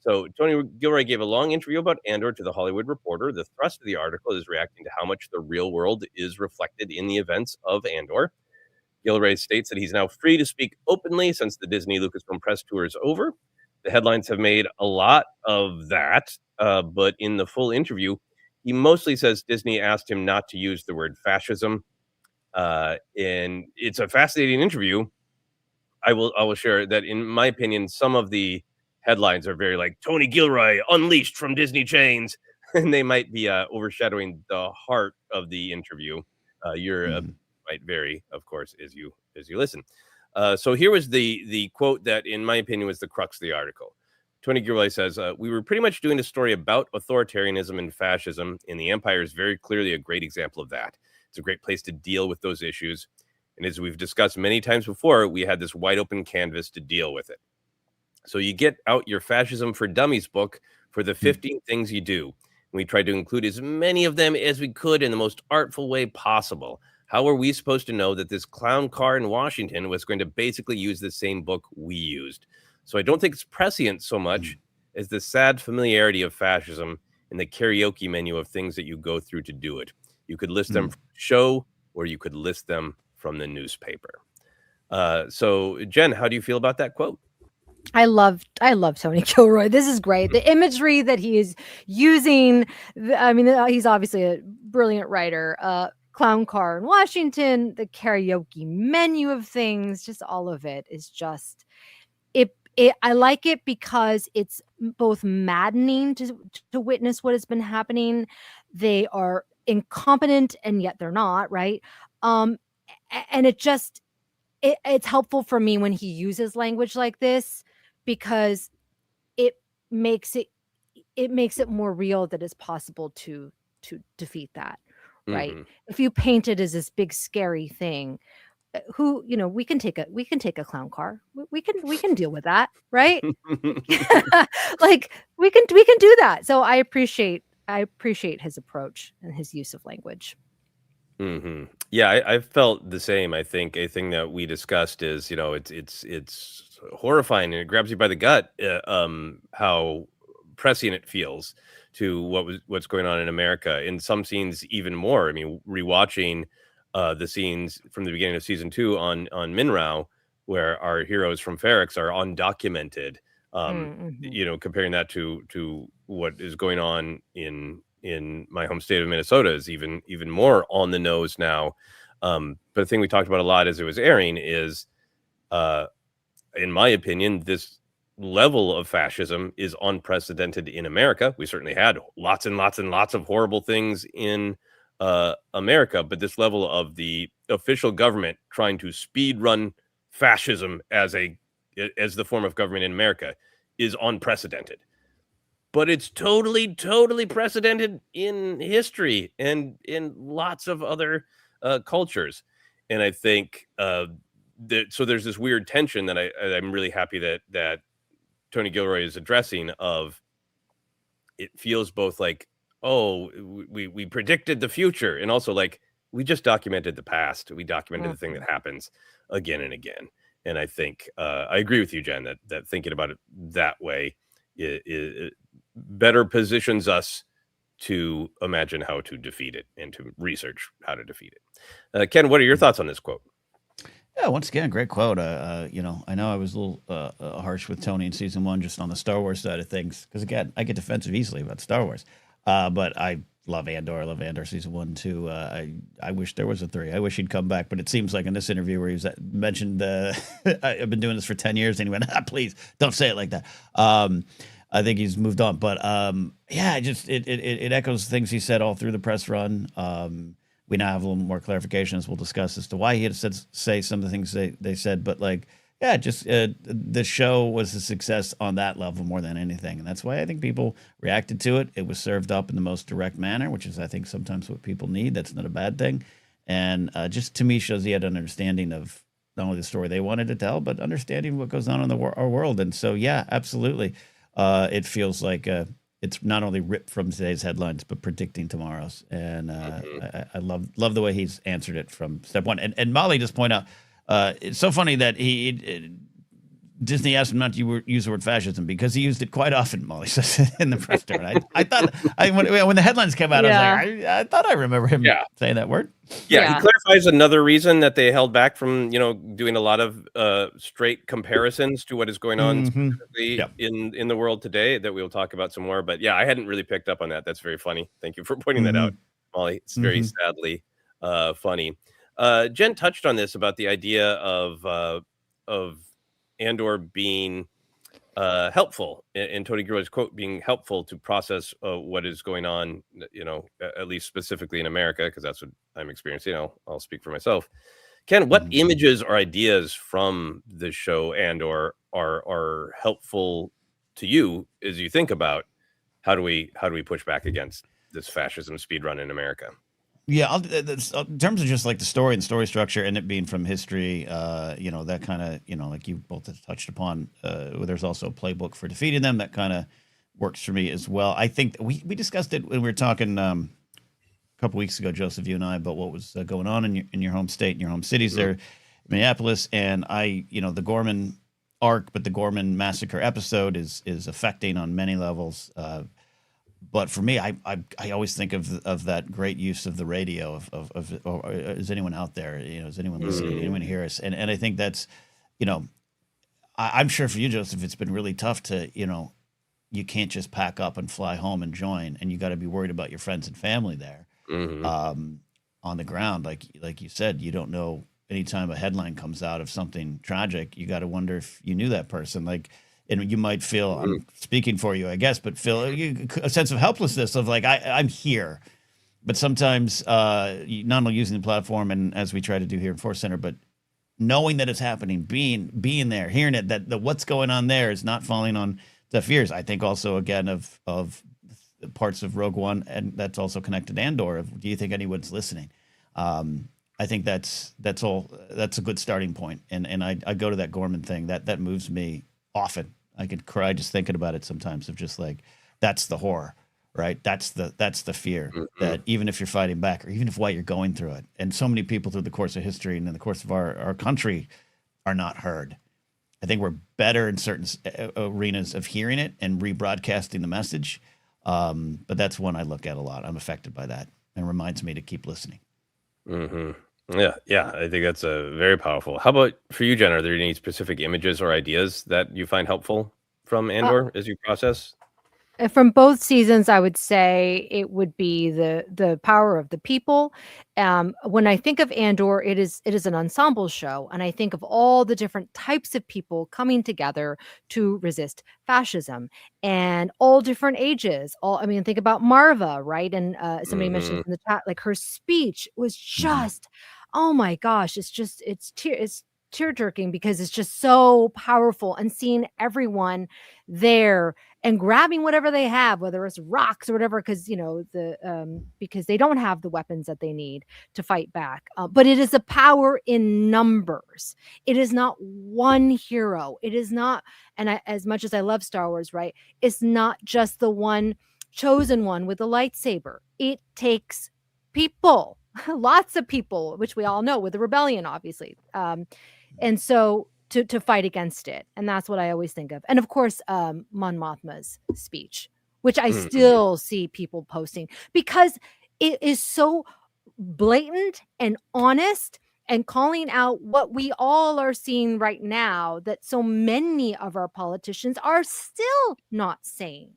S3: So Tony Gilroy gave a long interview about Andor to The Hollywood Reporter. The thrust of the article is reacting to how much the real world is reflected in the events of Andor. Gilroy states that he's now free to speak openly since the Disney Lucasfilm press tour is over. The headlines have made a lot of that, but in the full interview, he mostly says Disney asked him not to use the word fascism. And it's a fascinating interview. I will share that, in my opinion, some of the headlines are very like Tony Gilroy unleashed from Disney chains, and they might be overshadowing the heart of the interview. Your might vary, of course, as you listen. So here was the quote that, in my opinion, was the crux of the article. Tony Gilroy says, we were pretty much doing a story about authoritarianism and fascism, and the Empire is very clearly a great example of that. It's a great place to deal with those issues. And as we've discussed many times before, we had this wide open canvas to deal with it. So you get out your Fascism for Dummies book for the 15 things you do. We tried to include as many of them as we could in the most artful way possible. How are we supposed to know that this clown car in Washington was going to basically use the same book we used? So I don't think it's prescient so much as the sad familiarity of fascism and the karaoke menu of things that you go through to do it. You could list them from the show, or you could list them from the newspaper. So Jen, how do you feel about that quote?
S2: I love Tony Gilroy. This is great. The imagery that he is using. I mean, he's obviously a brilliant writer. Clown car in Washington, the karaoke menu of things, just all of it is just it. I like it because it's both maddening to witness what has been happening. They are incompetent and yet they're not, right? And it just it's helpful for me when he uses language like this, because it makes it more real that it's possible to defeat that, right? If you paint it as this big scary thing, we can take a clown car. We can deal with that, right? Like we can do that. So I appreciate his approach and his use of language.
S3: Yeah, I felt the same. I think a thing that we discussed is, it's horrifying and it grabs you by the gut, how prescient it feels to what's going on in America. In some scenes, even more. I mean, rewatching the scenes from the beginning of season 2 on Minrao, where our heroes from Ferrex are undocumented. Comparing that to what is going on in my home state of Minnesota is even more on the nose now. But the thing we talked about a lot as it was airing is, in my opinion, this level of fascism is unprecedented in America. We certainly had lots and lots and lots of horrible things in America, but this level of the official government trying to speed run fascism as the form of government in America is unprecedented. But it's totally, totally precedented in history and in lots of other cultures. And I think so there's this weird tension that I'm really happy that Tony Gilroy is addressing. Of it feels both like, oh, we predicted the future, and also like we just documented the past. We documented the thing that happens again and again. And I think I agree with you, Jen, that thinking about it that way it better positions us to imagine how to defeat it and to research how to defeat it. Ken, what are your thoughts on this quote?
S1: Yeah, once again, great quote. I know I was a little harsh with Tony in season 1, just on the Star Wars side of things, because again, I get defensive easily about Star Wars. But I love Andor. I love Andor season 1 too. I wish there was a 3. I wish he'd come back, but it seems like in this interview where he was mentioned, I've been doing this for 10 years, and he went, please don't say it like that. I think he's moved on, but yeah, it echoes things he said all through the press run. We now have a little more clarification, as we'll discuss, as to why he had say some of the things they said. But the show was a success on that level more than anything, and that's why I think people reacted to it. It was served up in the most direct manner, which is, I think, sometimes what people need. That's not a bad thing, and just to me shows he had an understanding of not only the story they wanted to tell, but understanding what goes on in our world. And so, yeah, absolutely. It feels like it's not only ripped from today's headlines, but predicting tomorrow's. And I love the way he's answered it from step one. And Molly just point out, it's so funny that Disney asked him not to use the word fascism because he used it quite often, Molly says in the press tour. I thought when the headlines came out, I was like, I thought I remember him saying that word.
S3: Yeah, he clarifies another reason that they held back from, doing a lot of straight comparisons to what is going on specifically in the world today that we'll talk about some more. But yeah, I hadn't really picked up on that. That's very funny. Thank you for pointing that out, Molly. It's very sadly funny. Jen touched on this about the idea of Andor being helpful, and Tony Gilroy's quote being helpful to process what is going on, at least specifically in America, because that's what I'm experiencing. I'll speak for myself. Ken, what images or ideas from the show Andor are helpful to you as you think about how do we push back against this fascism speed run in America?
S1: Yeah, in terms of just like the story and story structure and it being from history, that kind of, like you both have touched upon, there's also a playbook for defeating them that kind of works for me as well. I think we discussed it when we were talking a couple weeks ago, Joseph, you and I, about what was going on in your home state, in your home cities there, Minneapolis. And the Gorman arc, but the Gorman massacre episode is affecting on many levels. But for me, I always think of that great use of the radio of is anyone out there? Is anyone listening? Anyone hear us? And I think that's, I'm sure for you, Joseph, it's been really tough to, you can't just pack up and fly home and join, and you got to be worried about your friends and family there on the ground. Like you said, you don't know, anytime a headline comes out of something tragic, you got to wonder if you knew that person. And you might feel, I'm speaking for you, I guess, but feel a sense of helplessness of like, I'm here. But sometimes not only using the platform, and as we try to do here in ForceCenter, but knowing that it's happening, being there, hearing it, that what's going on there is not falling on deaf ears. I think also, again, of parts of Rogue One, and that's also connected to Andor, do you think anyone's listening? I think that's a good starting point. And I go to that Gorman thing, that moves me often. I could cry just thinking about it sometimes, of just like, that's the horror, right? That's the fear that even if you're fighting back, or even if while you're going through it, and so many people through the course of history and in the course of our country are not heard. I think we're better in certain arenas of hearing it and rebroadcasting the message. But that's one I look at a lot. I'm affected by that, and reminds me to keep listening.
S3: Yeah, I think that's very powerful. How about for you, Jen? Are there any specific images or ideas that you find helpful from Andor as you process?
S2: From both seasons, I would say it would be the power of the people. When I think of Andor, it is an ensemble show, and I think of all the different types of people coming together to resist fascism, and all different ages. Think about Marva, right? And somebody mentioned in the chat, like, her speech was just, oh my gosh, it's tear-jerking, because it's just so powerful, and seeing everyone there and grabbing whatever they have, whether it's rocks or whatever, because because they don't have the weapons that they need to fight back. But it is a power in numbers. It is not one hero. It is not, and as much as I love Star Wars, right? It's not just the one chosen one with a lightsaber. It takes people, lots of people, which we all know with the rebellion, obviously. And so to fight against it. And that's what I always think of. And of course, Mon Mothma's speech, which I still see people posting, because it is so blatant and honest, and calling out what we all are seeing right now, that so many of our politicians are still not saying.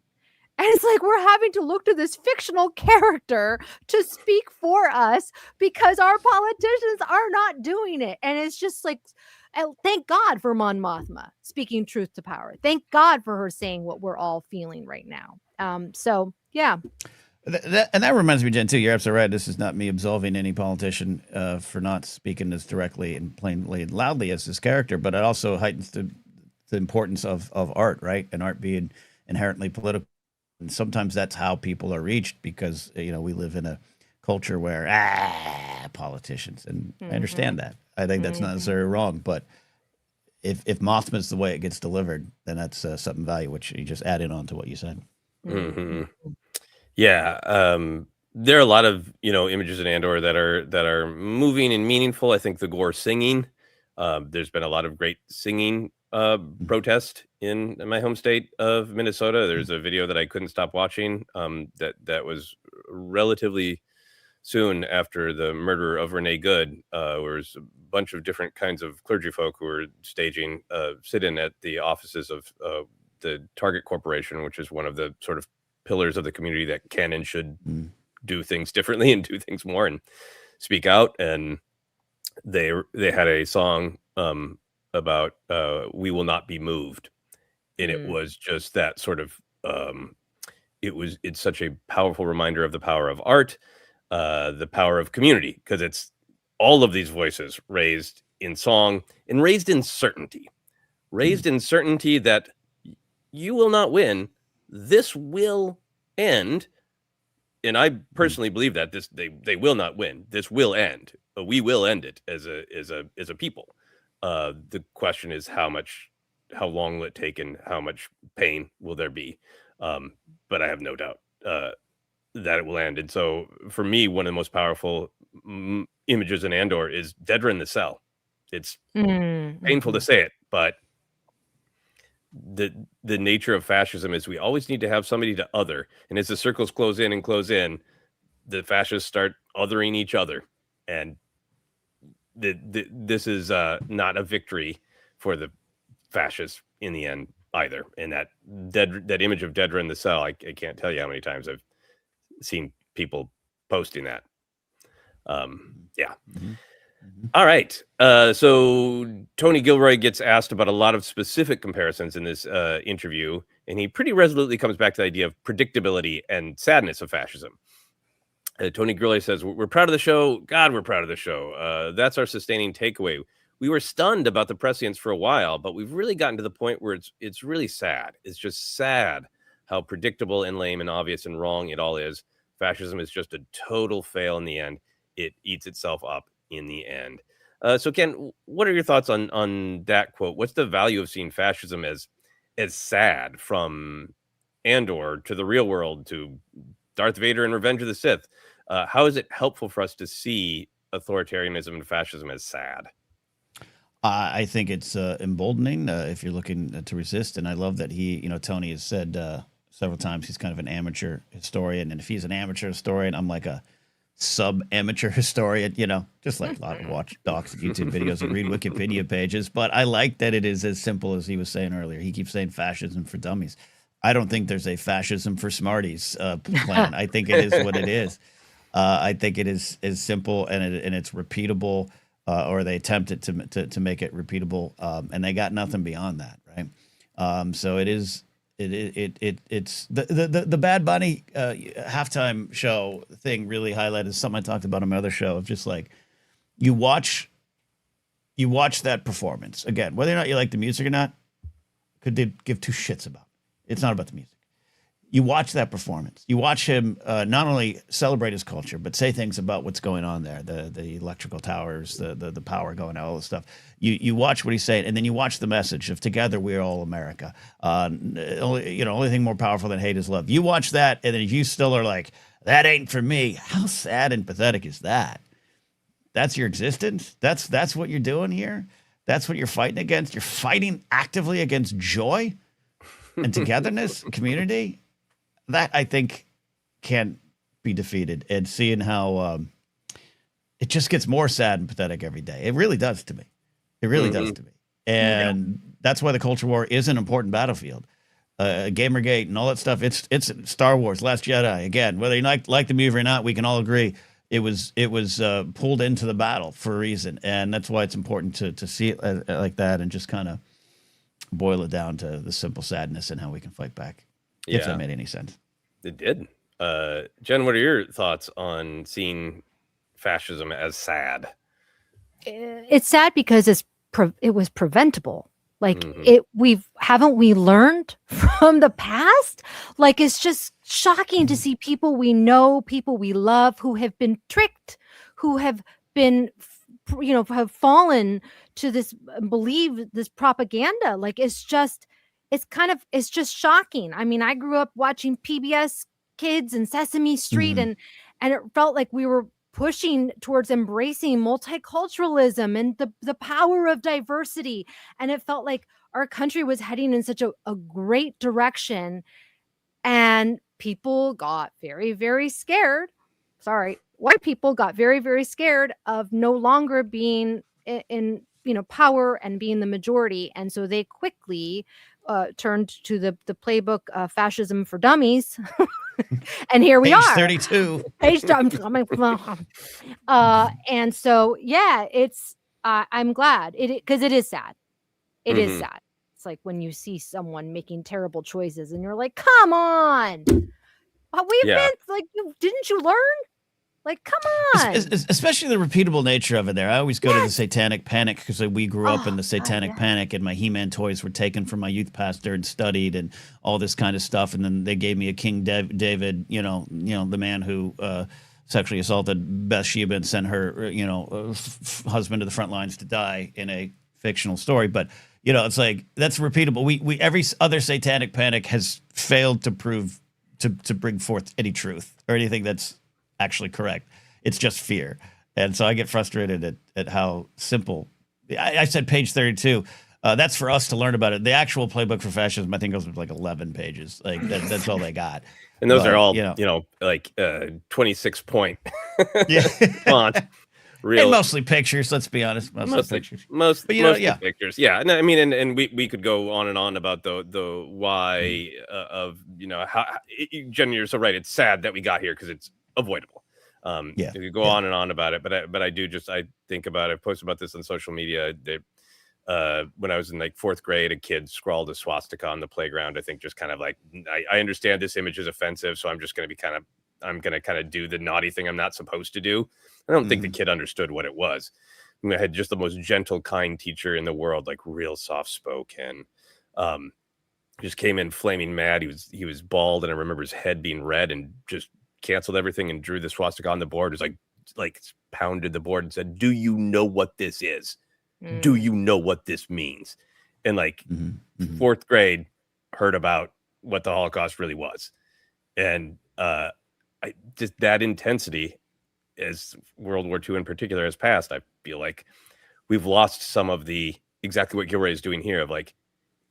S2: And it's like, we're having to look to this fictional character to speak for us, because our politicians are not doing it. And it's just like, thank God for Mon Mothma speaking truth to power. Thank God for her saying what we're all feeling right now. So, yeah.
S1: That reminds me, Jen, too, you're absolutely right. This is not me absolving any politician for not speaking as directly and plainly and loudly as this character, but it also heightens the importance of art, right? And art being inherently political. And sometimes that's how people are reached, because, we live in a culture where, politicians. And I understand that. I think that's not necessarily wrong. But if Mothma's the way it gets delivered, then that's something value, which you just added on to what you said.
S3: Hmm. Yeah. There are a lot of images in Andor that are moving and meaningful. I think the gore singing. There's been a lot of great singing protest in my home state of Minnesota. There's a video that I couldn't stop watching. That was relatively soon after the murder of Renee Good. There was a bunch of different kinds of clergy folk who were staging sit-in at the offices of the Target Corporation, which is one of the sort of pillars of the community that can and should do things differently and do things more and speak out. And they had a song about "We Will Not Be Moved," and it was just that sort of. It's such a powerful reminder of the power of art, the power of community, because it's all of these voices raised in song and raised in certainty that you will not win. This will end. And I personally believe that they will not win. This will end. We will end it as a people. The question is how long will it take, and how much pain will there be? But I have no doubt that it will end. And so, for me, one of the most powerful images in Andor is Dedra in the cell. It's painful to say it, but the nature of fascism is we always need to have somebody to other, and as the circles close in, the fascists start othering each other, and this is not a victory for the fascists in the end either. And that image of Dedra in the cell, I can't tell you how many times I've seen people posting that. Yeah. All right. So Tony Gilroy gets asked about a lot of specific comparisons in this interview, and he pretty resolutely comes back to the idea of predictability and sadness of fascism. Tony Gilroy says, "We're proud of the show. God, we're proud of the show. That's our sustaining takeaway. We were stunned about the prescience for a while, but we've really gotten to the point where it's really sad. It's just sad how predictable and lame and obvious and wrong it all is. Fascism is just a total fail in the end. It eats itself up in the end." So Ken, what are your thoughts on that quote? What's the value of seeing fascism as sad, from Andor to the real world to Darth Vader and Revenge of the Sith? How is it helpful for us to see authoritarianism and fascism as sad?
S1: I think it's emboldening if you're looking to resist. And I love that Tony has said several times he's kind of an amateur historian. And if he's an amateur historian, I'm like a sub-amateur historian, just like a lot of watch docs and YouTube videos and read Wikipedia pages. But I like that it is as simple as he was saying earlier. He keeps saying fascism for dummies. I don't think there's a fascism for smarties plan. I think it is what it is. I think it is simple and it's repeatable, or they attempt it to make it repeatable, and they got nothing beyond that, right? So it's the Bad Bunny halftime show thing really highlighted something I talked about on my other show of just like you watch that performance again, whether or not you like the music or not, could they give two shits about it? It's not about the music. You watch that performance. You watch him not only celebrate his culture, but say things about what's going on there, the electrical towers, the power going out, all this stuff. You watch what he's saying, and then you watch the message of "Together we're all America." Only thing more powerful than hate is love. You watch that, and then you still are like, "That ain't for me." How sad and pathetic is that? That's your existence. That's what you're doing here. That's what you're fighting against. You're fighting actively against joy and togetherness, community. That, I think, can't be defeated. And seeing how it just gets more sad and pathetic every day. It really does to me. It really does to me. And that's why the culture war is an important battlefield. Gamergate and all that stuff. It's Star Wars, Last Jedi. Again, whether you like the movie or not, we can all agree it was pulled into the battle for a reason. And that's why it's important to see it like that and just kind of boil it down to the simple sadness and how we can fight back. If that made any sense.
S3: It did. Jen, what are your thoughts on seeing fascism as sad?
S2: It's sad because it was preventable. Like haven't we learned from the past? Like, it's just shocking to see people we know, people we love, who have been tricked, who have been, have fallen to believe this propaganda. Like, it's just, it's just shocking. I mean, I grew up watching PBS Kids and Sesame Street,
S1: Mhm.
S2: and it felt like we were pushing towards embracing multiculturalism and the power of diversity. And it felt like our country was heading in such a great direction. And people got very, very scared. Sorry, white people got very, very scared of no longer being in power and being the majority, and so they quickly turned to the playbook, Fascism for Dummies, and here we
S1: Page
S2: are.
S1: 32.
S2: Page and so yeah, it's I'm glad because it is sad. It is
S3: Mhm.
S2: sad. It's like when you see someone making terrible choices and you're like, come on. We've
S3: Yeah.
S2: been like, didn't you learn? Like, come on.
S1: Especially the repeatable nature of it there. I always go to the
S2: Yes.
S1: Satanic Panic because we grew up in the
S2: Oh, God,
S1: Satanic
S2: yes.
S1: Panic, and my He-Man toys were taken from my youth pastor and studied and all this kind of stuff. And then they gave me a King David, the man who sexually assaulted Bathsheba and sent her, husband to the front lines to die in a fictional story. But it's like that's repeatable. We every other Satanic Panic has failed to prove to bring forth any truth or anything that's actually correct. It's just fear. And so I get frustrated at how simple. I said page 32. That's for us to learn about it. The actual playbook for fascism, I think, goes with like 11 pages. Like that's all they got.
S3: And those are all,
S1: you know,
S3: like 26 point
S1: yeah.
S3: font.
S1: And
S3: Real
S1: mostly pictures. Let's be honest, mostly pictures. But
S3: mostly
S1: yeah,
S3: pictures. Yeah. No, I mean, and we could go on and on about the why of how Jen, you're so right. It's sad that we got here because it's avoidable.
S1: yeah,
S3: You could go on and on about it, but I think about it. I posted about this on social media. When I was in like 4th grade, a kid scrawled a swastika on the playground. I think just kind of like, I understand this image is offensive, so I'm just going to be I'm going to kind of do the naughty thing I'm not supposed to do. I don't think the kid understood what it was. I mean, I had just the most gentle, kind teacher in the world, like real soft spoken. Just came in flaming mad. He was bald, and I remember his head being red, and just canceled everything and drew the swastika on the board. It was like pounded the board and said, "Do you know what this is? Do you know what this means?" And like 4th grade heard about what the Holocaust really was. And just that intensity as World War II in particular has passed, I feel like we've lost some of the exactly what Gilroy is doing here of like,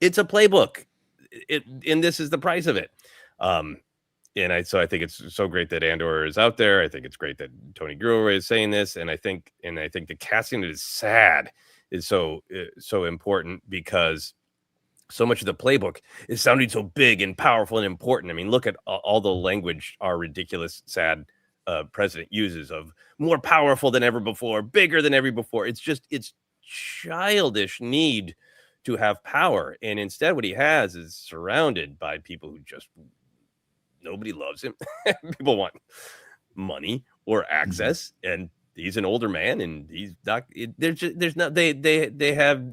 S3: it's a playbook. And this is the price of it. So I think it's so great that Andor is out there. I think it's great that Tony Gilroy is saying this. And I think the casting is sad is so important because so much of the playbook is sounding so big and powerful and important. I mean, look at all the language our ridiculous, sad president uses of more powerful than ever before, bigger than ever before. It's childish need to have power. And instead what he has is surrounded by people who just nobody loves him. People want money or access, and he's an older man, and he's not. They have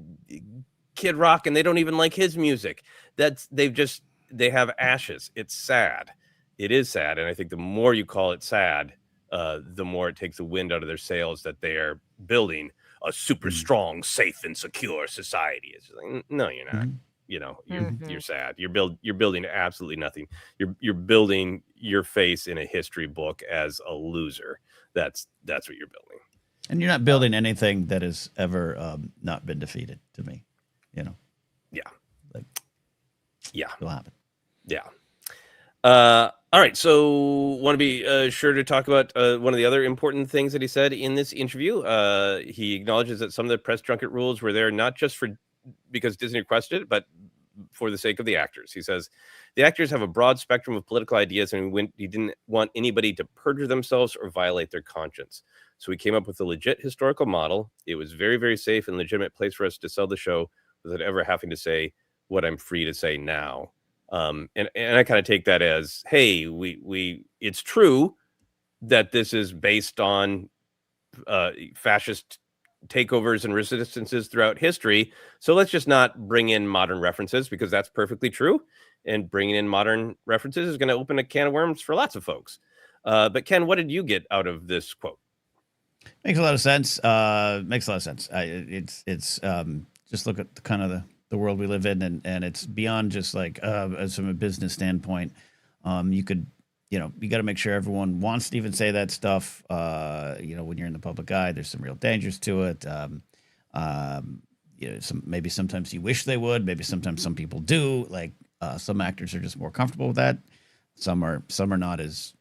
S3: Kid Rock, and they don't even like his music. They have ashes. It's sad. It is sad, and I think the more you call it sad, the more it takes the wind out of their sails that they are building a super strong, safe, and secure society. It's like, no, you're not. You're sad. You're building absolutely nothing. You're building your face in a history book as a loser. That's what you're building.
S1: And you're not building anything that has ever not been defeated. To me,
S3: Yeah.
S1: It'll happen.
S3: Yeah. All right. So want to be sure to talk about one of the other important things that he said in this interview. He acknowledges that some of the press junket rules were there not just because Disney requested it, but for the sake of the actors. He says the actors have a broad spectrum of political ideas, and he didn't want anybody to perjure themselves or violate their conscience. So we came up with a legit historical model. It was very, very safe and legitimate place for us to sell the show without ever having to say what I'm free to say now. And I kind of take that as, hey, it's true that this is based on fascist takeovers and resistances throughout history. So let's just not bring in modern references, because that's perfectly true. And bringing in modern references is going to open a can of worms for lots of folks. But Ken, what did you get out of this quote?
S1: Makes a lot of sense. It's just look at the kind of the the world we live in, and it's beyond just like as from a business standpoint. You could, you got to make sure everyone wants to even say that stuff. When you're in the public eye, there's some real dangers to it. Maybe sometimes you wish they would. Maybe sometimes some people do. Like some actors are just more comfortable with that. Some are not as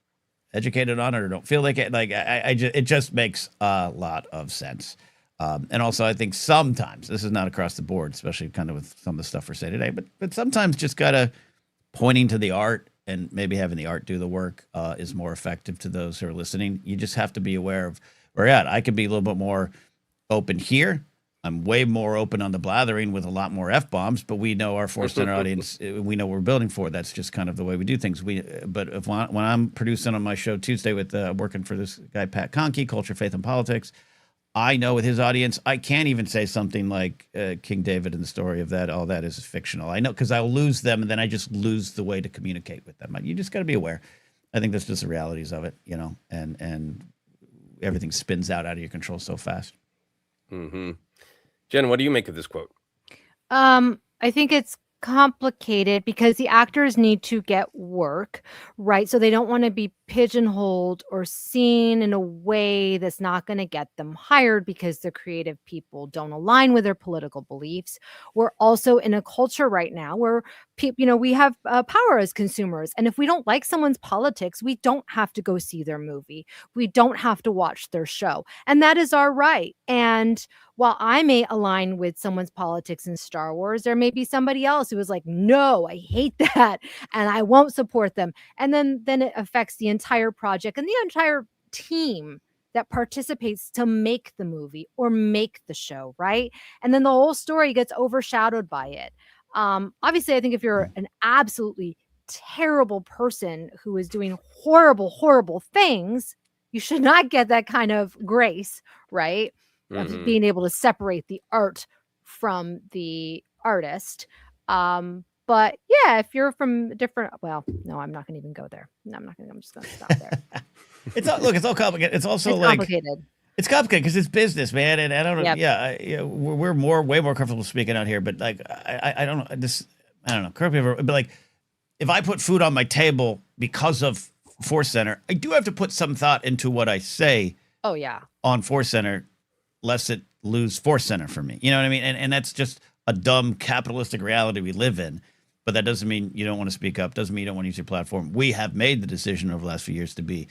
S1: educated on it or don't feel like it. Like it just makes a lot of sense. And also, I think sometimes this is not across the board, especially kind of with some of the stuff we're saying today. But sometimes just gotta pointing to the art and maybe having the art do the work is more effective to those who are listening. You just have to be aware of where you're at. I could be a little bit more open here. I'm way more open on the blathering with a lot more F-bombs, but we know our ForceCenter audience, we know what we're building for. That's just kind of the way we do things. But when I'm producing on my show Tuesday with working for this guy, Pat Conkey, Culture, Faith, and Politics, I know with his audience, I can't even say something like King David and the story of that. All that is fictional. I know because I'll lose them, and then I just lose the way to communicate with them. You just got to be aware. I think that's just the realities of it, and everything spins out of your control so fast.
S3: Mm-hmm. Jen, what do you make of this quote?
S2: I think it's complicated because the actors need to get work, right? So they don't want to be pigeonholed or seen in a way that's not going to get them hired because the creative people don't align with their political beliefs. We're also in a culture right now where we have power as consumers, and if we don't like someone's politics, we don't have to go see their movie. We don't have to watch their show, and that is our right. And while I may align with someone's politics in Star Wars, there may be somebody else who is like, no, I hate that, and I won't support them. And then it affects the entire project and the entire team that participates to make the movie or make the show, right? And then the whole story gets overshadowed by it. Obviously, I think if you're an absolutely terrible person who is doing horrible, horrible things, you should not get that kind of grace, right? Of being able to separate the art from the artist. But yeah, if you're from different, well, no, I'm not going to even go there. No, I'm just going to stop there.
S1: It's all complicated. It's also complicated. It's complicated because it's business, man. And I don't know. Yep. Yeah, we're way more comfortable speaking out here. But like, I don't know. I don't know. Correct me but like, if I put food on my table because of ForceCenter, I do have to put some thought into what I say.
S2: Oh yeah.
S1: On ForceCenter, lest it lose ForceCenter for me. You know what I mean? And that's just a dumb capitalistic reality we live in. But that doesn't mean you don't want to speak up. Doesn't mean you don't want to use your platform. We have made the decision over the last few years to be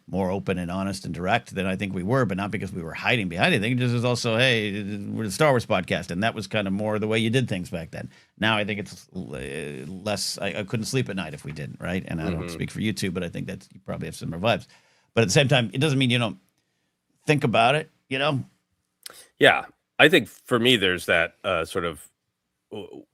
S1: more open and honest and direct than I think we were, but not because we were hiding behind anything. This is also, hey, we're the Star Wars podcast, and that was kind of more the way you did things back then. Now I think it's less. I couldn't sleep at night if we didn't, right? And I don't speak for you two, but I think that you probably have similar vibes. But at the same time, it doesn't mean you don't think about it,
S3: Yeah, I think for me, there's that sort of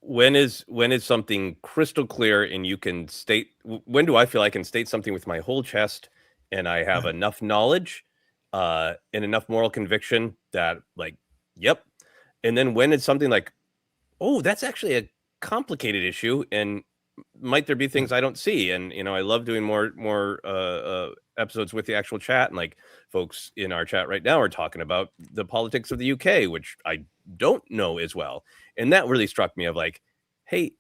S3: when is something crystal clear and you can state, when do I feel I can state something with my whole chest and I have enough knowledge and enough moral conviction that like, yep. And then when it's something like, oh, that's actually a complicated issue and might there be things I don't see? And, I love doing more episodes with the actual chat, and like folks in our chat right now are talking about the politics of the UK, which I don't know as well. And that really struck me of like, hey,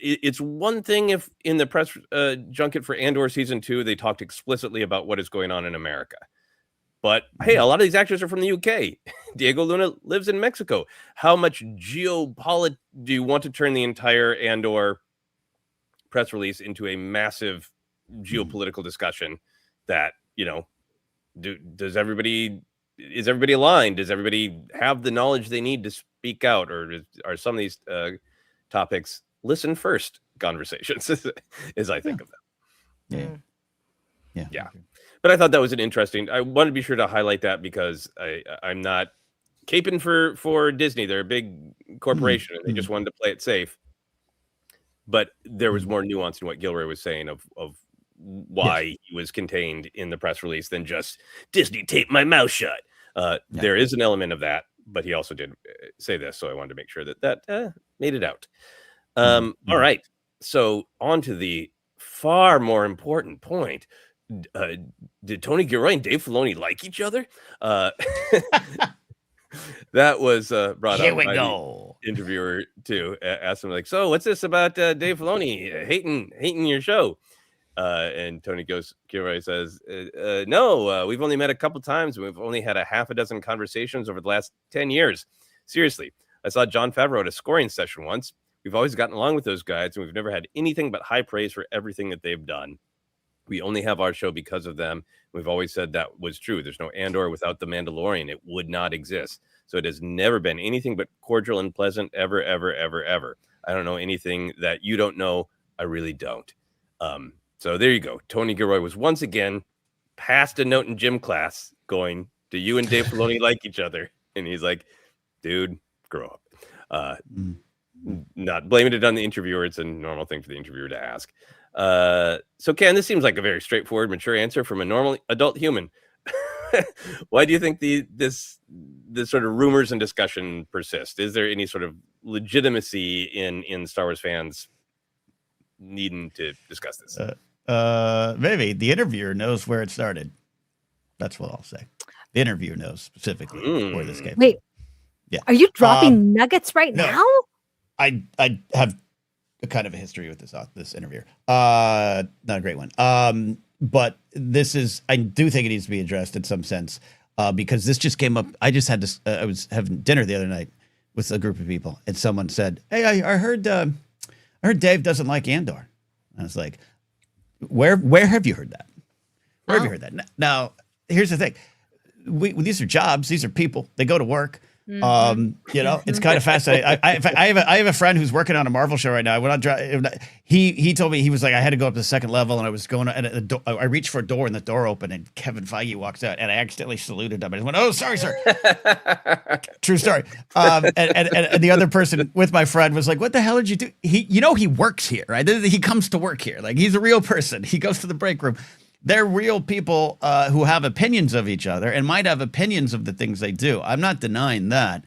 S3: it's one thing if in the press junket for Andor season 2, they talked explicitly about what is going on in America. But hey, a lot of these actors are from the UK. Diego Luna lives in Mexico. How much geopolitics do you want to turn the entire Andor press release into a massive geopolitical discussion that, is everybody aligned? Does everybody have the knowledge they need to speak out? Or are some of these topics listen first conversations as I think of them? Yeah. But I thought that was I wanted to be sure to highlight that because I'm not caping for Disney. They're a big corporation and they just wanted to play it safe. But there was more nuance in what Gilroy was saying of why he was contained in the press release than just Disney taped my mouth shut. There is an element of that, but he also did say this, so I wanted to make sure that made it out. All right, so on to the far more important point. Did Tony Gilroy and Dave Filoni like each other? That was brought up.
S1: Here we go.
S3: interviewer too. Asked him like, "So what's this about Dave Filoni hating your show?" And Gilroy says, "No, we've only met a couple times. We've only had a half a dozen conversations over the last 10 years. Seriously, I saw Jon Favreau at a scoring session once. We've always gotten along with those guys, and we've never had anything but high praise for everything that they've done. We only have our show because of them. We've always said that was true. There's no Andor without the Mandalorian. It would not exist. So it has never been anything but cordial and pleasant ever, ever, ever, ever. I don't know anything that you don't know. I really don't." So there you go. Tony Gilroy was once again passed a note in gym class going, "Do you and Dave Filoni like each other?" And he's like, "Dude, grow up." Not blaming it on the interviewer. It's a normal thing for the interviewer to ask. So Ken, this seems like a very straightforward, mature answer from a normal adult human. Why do you think this sort of rumors and discussion persist? Is there any sort of legitimacy in Star Wars fans needing to discuss this?
S1: Maybe the interviewer knows where it started. That's what I'll say. The interviewer knows specifically where this came from.
S2: Wait,
S1: yeah.
S2: Are you dropping nuggets right now?
S1: I have a kind of a history with this interviewer. Not a great one. But I do think it needs to be addressed in some sense, because this just came up. I just had this. I was having dinner the other night with a group of people, and someone said, "Hey, I heard Dave doesn't like Andor." And I was like, Where have you heard that? Where have you heard that? Now, here's the thing. These are jobs. These are people. They go to work. It's kind of fascinating. I have a friend who's working on a Marvel show right now. He told me, he was like, I had to go up to the second level, and I was going, and I reached for a door, and the door opened, and Kevin Feige walks out, and I accidentally saluted him. I just went, "Oh, sorry, sir." True story. And the other person with my friend was like, "What the hell did you do?" He works here, right? He comes to work here. Like, he's a real person. He goes to the break room. They're real people who have opinions of each other and might have opinions of the things they do. I'm not denying that.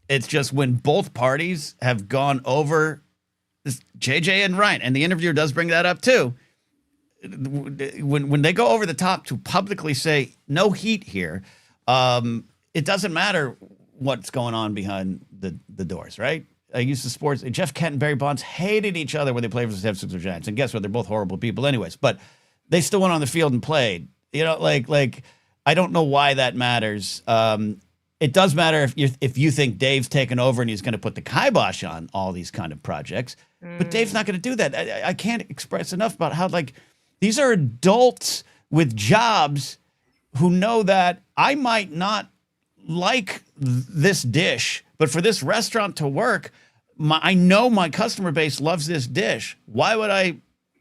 S1: It's just when both parties have gone over this, JJ and Ryan, and the interviewer does bring that up too. When they go over the top to publicly say no heat here, it doesn't matter what's going on behind the doors, right? I used to sports. Jeff Kent and Barry Bonds hated each other when they played for the San Francisco Giants, and guess what? They're both horrible people, anyways. But they still went on the field and played. Like I don't know why that matters. It does matter if you think Dave's taken over and he's going to put the kibosh on all these kind of projects. But Dave's not going to do that. I can't express enough about how, like, these are adults with jobs who know that I might not like this dish, but for this restaurant to work, I know my customer base loves this dish. Why would I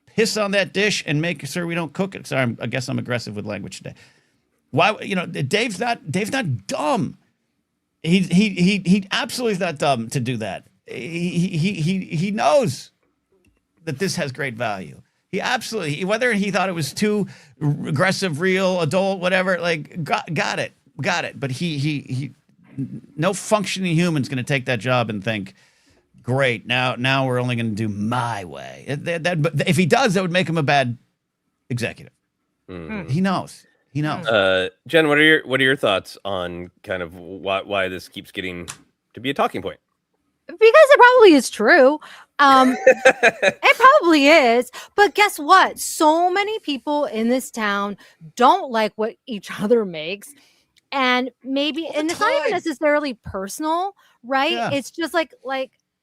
S1: piss on that dish and make sure we don't cook it? Sorry, I guess I'm aggressive with language today. Why, Dave's not dumb. He absolutely is not dumb to do that. He knows that this has great value. He absolutely, whether he thought it was too aggressive, real, adult, whatever, like, got it. But he no functioning human's going to take that job and think, great, now we're only going to do my way. But if he does, that would make him a bad executive. He knows.
S3: Jen, what are your thoughts on kind of why this keeps getting to be a talking point?
S2: Because it probably is true. It probably is. But guess what? So many people in this town don't like what each other makes. And maybe, and it's not even necessarily personal, right?
S1: Yeah.
S2: It's just like,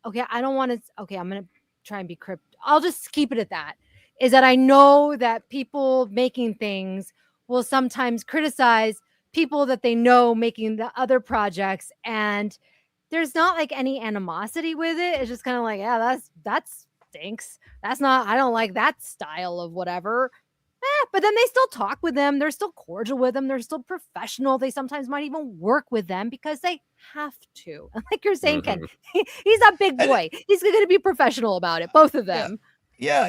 S2: okay, I don't want to, okay, I'm going to try and be cryptic. I'll just keep it at that. Is that I know that people making things will sometimes criticize people that they know making the other projects, and there's not like any animosity with it. It's just kind of like, yeah, that stinks. That's not, I don't like that style of whatever. But then they still talk with them. They're still cordial with them. They're still professional. They sometimes might even work with them because they have to. And like you're saying, Ken, he's a big boy. He's going to be professional about it. Both of them.
S1: Yeah.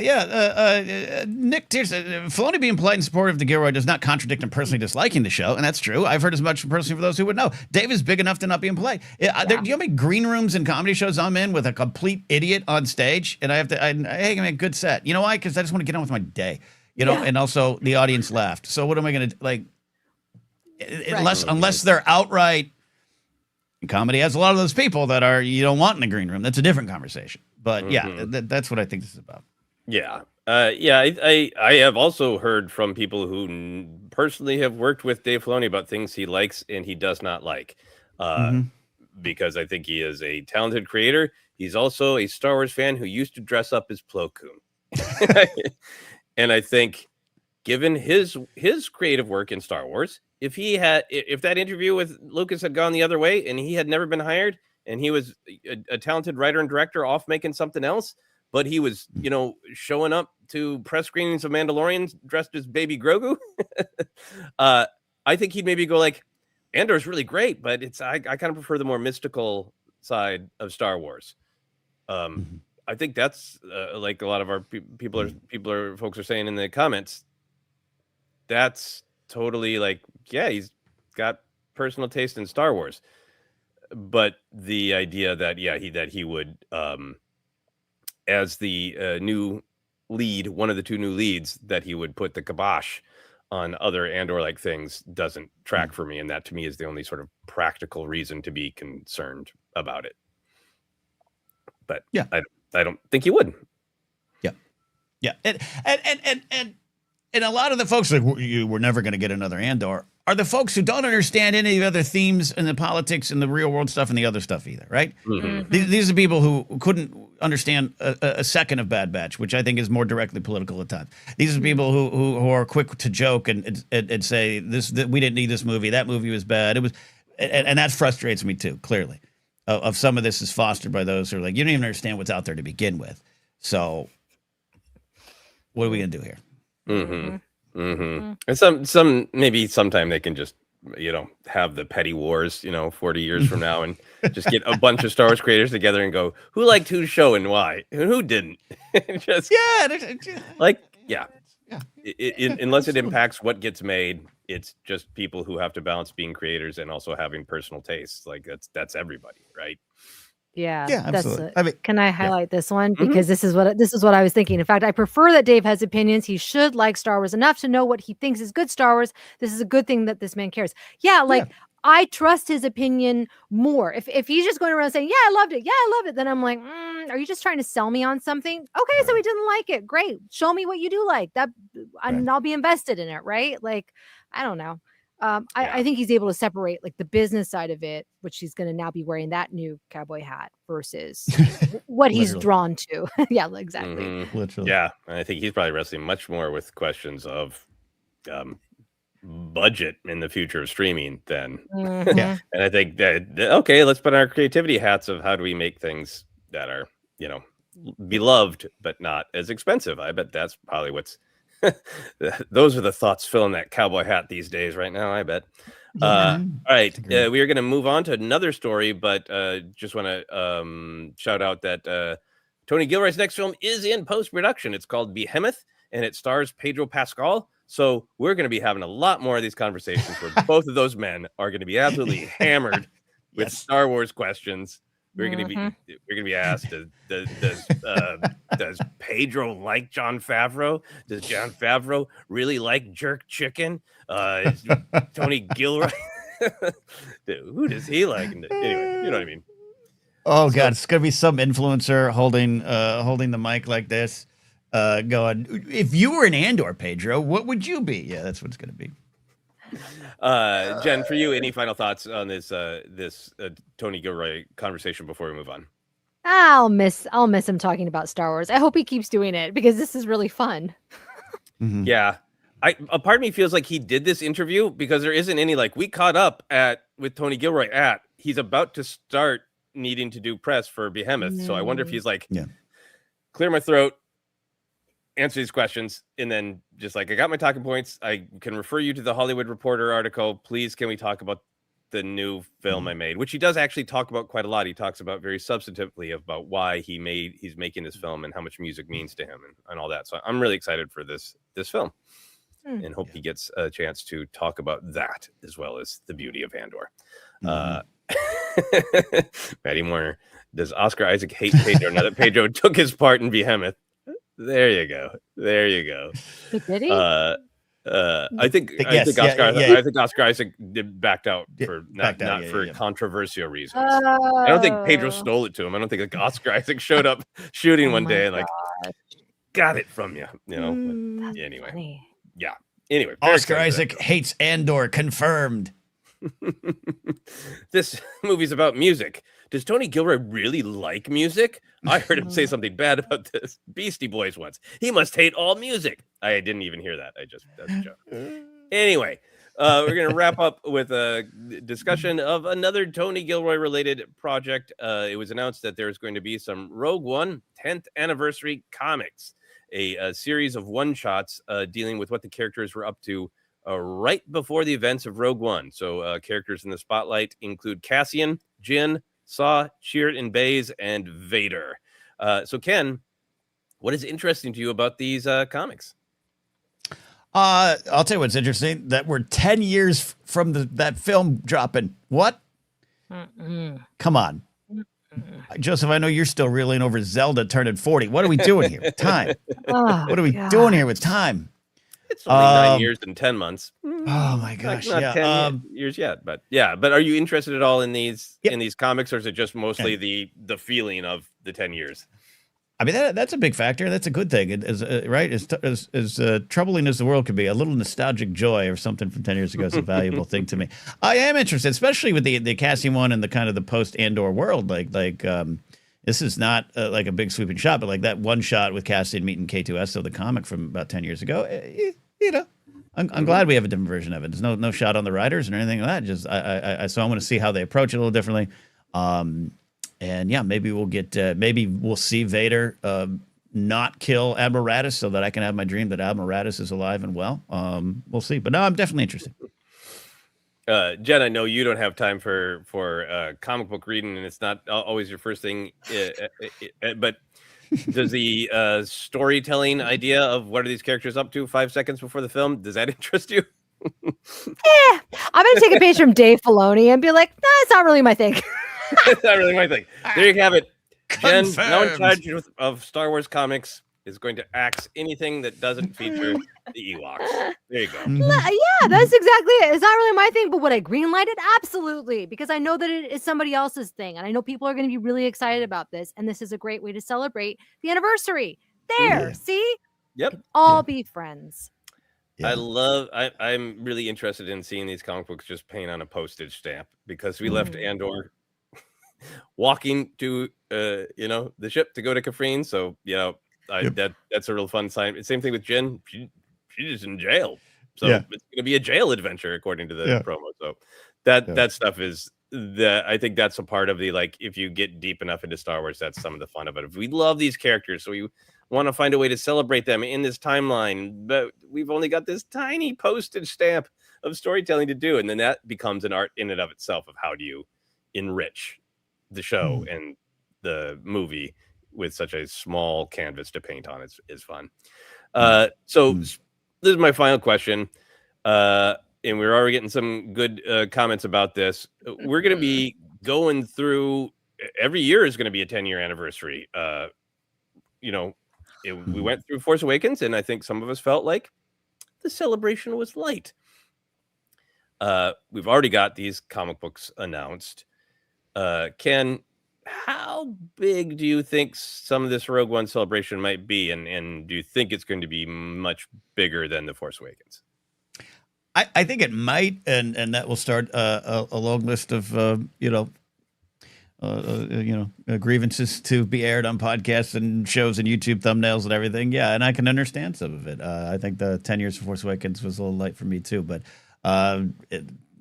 S1: Nick Tears, Filoni being polite and supportive to Gilroy does not contradict him personally disliking the show, and that's true. I've heard as much personally for those who would know. Dave is big enough to not be impolite. Do you know how many green rooms and comedy shows I'm in with a complete idiot on stage, and I have to, hey, make a good set. You know why? Because I just want to get on with my day. And also the audience laughed. So what am I going to, like, unless they're outright, comedy has a lot of those people that you don't want in the green room. That's a different conversation. But yeah, that's what I think this is about.
S3: Yeah. I have also heard from people who personally have worked with Dave Filoni about things he likes and he does not like. Because I think he is a talented creator. He's also a Star Wars fan who used to dress up as Plo Koon. And I think given his creative work in Star Wars, if that interview with Lucas had gone the other way and he had never been hired and he was a talented writer and director off making something else, but he was, showing up to press screenings of Mandalorian dressed as Baby Grogu, I think he'd maybe go like, Andor's really great, but I kind of prefer the more mystical side of Star Wars. I think that's like a lot of our folks are saying in the comments. That's totally like, yeah, he's got personal taste in Star Wars, but the idea that he would as the new lead, one of the two new leads, that he would put the kibosh on other Andor-like things doesn't track for me, and that to me is the only sort of practical reason to be concerned about it. But yeah, I don't think he would.
S1: Yeah, and a lot of the folks like we're never going to get another Andor are the folks who don't understand any of the other themes and the politics and the real world stuff and the other stuff either, right? These are people who couldn't understand a second of Bad Batch, which I think is more directly political at times. These are people who are quick to joke and say we didn't need this movie, that movie was bad. It was, and that frustrates me too. Clearly, of some of this is fostered by those who are like, you don't even understand what's out there to begin with. So, what are we gonna do here?
S3: And some maybe sometime they can just have the petty wars 40 years from now and just get a bunch of Star Wars creators together and go, who liked whose show and why and who didn't. Just unless it impacts what gets made, it's just people who have to balance being creators and also having personal tastes. Like that's everybody, right?
S2: Yeah,
S1: absolutely.
S2: Can I highlight this one? Because this is what I was thinking. In fact, I prefer that Dave has opinions. He should like Star Wars enough to know what he thinks is good Star Wars. This is a good thing that this man cares. I trust his opinion more. If he's just going around saying, yeah, I loved it, then I'm like, are you just trying to sell me on something? Okay, so he didn't like it. Great. Show me what you do like. And I'll be invested in it, right? Like, I don't know. I think he's able to separate like the business side of it, which he's going to now be wearing that new cowboy hat versus what he's drawn to. Yeah, exactly.
S1: Literally.
S3: Yeah. And I think he's probably wrestling much more with questions of budget in the future of streaming than. And I think that, okay, let's put on our creativity hats of how do we make things that are, beloved, but not as expensive. I bet that's probably what's. Those are the thoughts filling that cowboy hat these days right now, I bet. All right, we are going to move on to another story, but just want to shout out that Tony Gilroy's next film is in post-production. It's called Behemoth, and it stars Pedro Pascal. So we're going to be having a lot more of these conversations where both of those men are going to be absolutely hammered with Star Wars questions. We're going to be asked, does Pedro like Jon Favreau? Does Jon Favreau really like jerk chicken? Is Tony Gilroy, who does he like? Anyway, you know what I mean.
S1: Oh God, it's going to be some influencer holding the mic like this, going, if you were an Andor, Pedro, what would you be? Yeah, that's what it's going to be.
S3: Jen, for you, any final thoughts on this Tony Gilroy conversation before we move on?
S2: I'll miss him talking about Star Wars. I hope he keeps doing it because this is really fun.
S3: Yeah, a part of me feels like he did this interview because there isn't any we caught up with Tony Gilroy he's about to start needing to do press for Behemoth. So I wonder if he's clear my throat, answer these questions, and then just I got my talking points. I can refer you to the Hollywood Reporter article. Please, can we talk about the new film I made? Which he does actually talk about quite a lot. He talks about very substantively about why he's making this film and how much music means to him and all that. So I'm really excited for this film and hope he gets a chance to talk about that as well as the beauty of Andor. Maddie Warner, does Oscar Isaac hate Pedro now that Pedro took his part in Behemoth? There you go.
S2: Did he?
S3: I think
S1: Yes,
S3: I think Oscar Isaac backed out for not
S1: out,
S3: for controversial reasons. I don't think Pedro stole it to him. I don't think like Oscar Isaac showed up shooting one day and like got it from you. You know. But anyway,
S2: funny.
S3: yeah. Anyway,
S1: Oscar Isaac hates Andor. Confirmed.
S3: This movie's about music. Does Tony Gilroy really like music? I heard him say something bad about this Beastie Boys once. He must hate all music. I didn't even hear that. That's a joke. Anyway, we're going to wrap up with a discussion of another Tony Gilroy related project. It was announced that there's going to be some Rogue One 10th anniversary comics, a series of one-shots dealing with what the characters were up to right before the events of Rogue One. So characters in the spotlight include Cassian, Jyn, Saw, Chirrut Baze, and Vader. So Ken, what is interesting to you about these comics?
S1: I'll tell you what's interesting. That we're 10 years from that film dropping. What? Come on. Joseph, I know you're still reeling over Zelda turning 40. What are we doing here with time? What are we doing here with time?
S3: It's only 9 years and 10 months.
S1: Oh my gosh.
S3: Not 10 years yet, but yeah. But are you interested at all in these comics, or is it just mostly the feeling of the 10 years?
S1: I mean, that's a big factor. That's a good thing. Right? As troubling as the world could be, a little nostalgic joy or something from 10 years ago is a valuable thing to me. I am interested, especially with the Cassian one and the kind of the post Andor world. This is not like a big sweeping shot, but like that one shot with Cassian meeting K2S, so the comic from about 10 years ago. I'm glad we have a different version of it. There's no shot on the writers or anything like that. Just so I want to see how they approach it a little differently. And yeah, maybe we'll get maybe we'll see Vader not kill Admiral Raddus so that I can have my dream that Admiral Raddus is alive and well. We'll see. But no, I'm definitely interested.
S3: Jen, I know you don't have time for comic book reading, and it's not always your first thing. But does the storytelling idea of what are these characters up to 5 seconds before the film, does that interest you?
S2: I'm going to take a page from Dave Filoni and be like, nah, it's not really my thing.
S3: It's not really my thing. There you have it. Jen,
S1: Confirmed.
S3: now in charge of Star Wars comics, is going to axe anything that doesn't feature the Ewoks. There you go.
S2: Yeah, that's exactly it. It's not really my thing, but would I greenlight it? Absolutely, because I know that it is somebody else's thing, and I know people are going to be really excited about this, and this is a great way to celebrate the anniversary. There, see?
S3: Yep.
S2: All be friends.
S1: Yeah.
S3: I'm really interested in seeing these comic books just paint on a postage stamp, because we left Andor walking to the ship to go to Kafrene. So that's a real fun sign. Same thing with Jyn. She's in jail, so it's going to be a jail adventure according to the promo. So that stuff is I think that's a part of the, like, if you get deep enough into Star Wars, that's some of the fun of it. We love these characters, so we want to find a way to celebrate them in this timeline, but we've only got this tiny postage stamp of storytelling to do, and then that becomes an art in and of itself of how do you enrich the show and the movie with such a small canvas to paint on. Is fun. So this is my final question, and we're already getting some good comments about this. We're going to be going through, every year is going to be a 10-year anniversary. We went through Force Awakens, and I think some of us felt like the celebration was light. We've already got these comic books announced. Ken, how big do you think some of this Rogue One celebration might be? And do you think it's going to be much bigger than The Force Awakens?
S1: I think it might, and that will start a long list of grievances to be aired on podcasts and shows and YouTube thumbnails and everything. Yeah, and I can understand some of it. I think the 10 years of Force Awakens was a little light for me too, but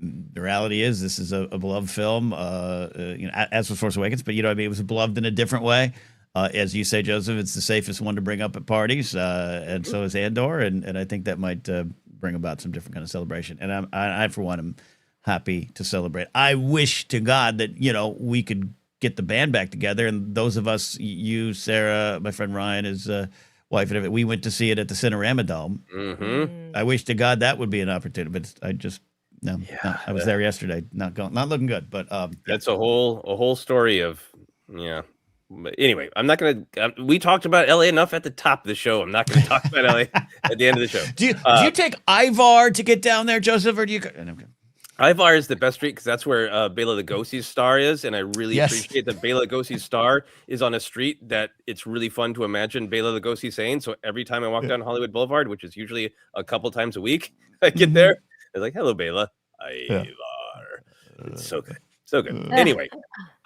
S1: the reality is this is a beloved film, as was Force Awakens, but it was beloved in a different way. As you say, Joseph, it's the safest one to bring up at parties, and so is Andor, and I think that might bring about some different kind of celebration. And I for one, am happy to celebrate. I wish to God that we could get the band back together, and those of us, you, Sarah, my friend Ryan, his wife, and everything, we went to see it at the Cinerama Dome.
S3: Mm-hmm.
S1: I wish to God that would be an opportunity, but I just. No, I was there yesterday. Not looking good, but
S3: that's a whole story of Anyway, I'm not going to. We talked about LA enough at the top of the show. I'm not going to talk about LA at the end of the show.
S1: Do you take Ivar to get down there, Joseph, or do you?
S3: Ivar is the best street because that's where Bela Lugosi's star is, and I really appreciate that Bela Lugosi's star is on a street that it's really fun to imagine Bela Lugosi saying. So every time I walk down Hollywood Boulevard, which is usually a couple times a week, I get there. They're like, "Hello, Bela." Ivar. It's so good. So good. Anyway,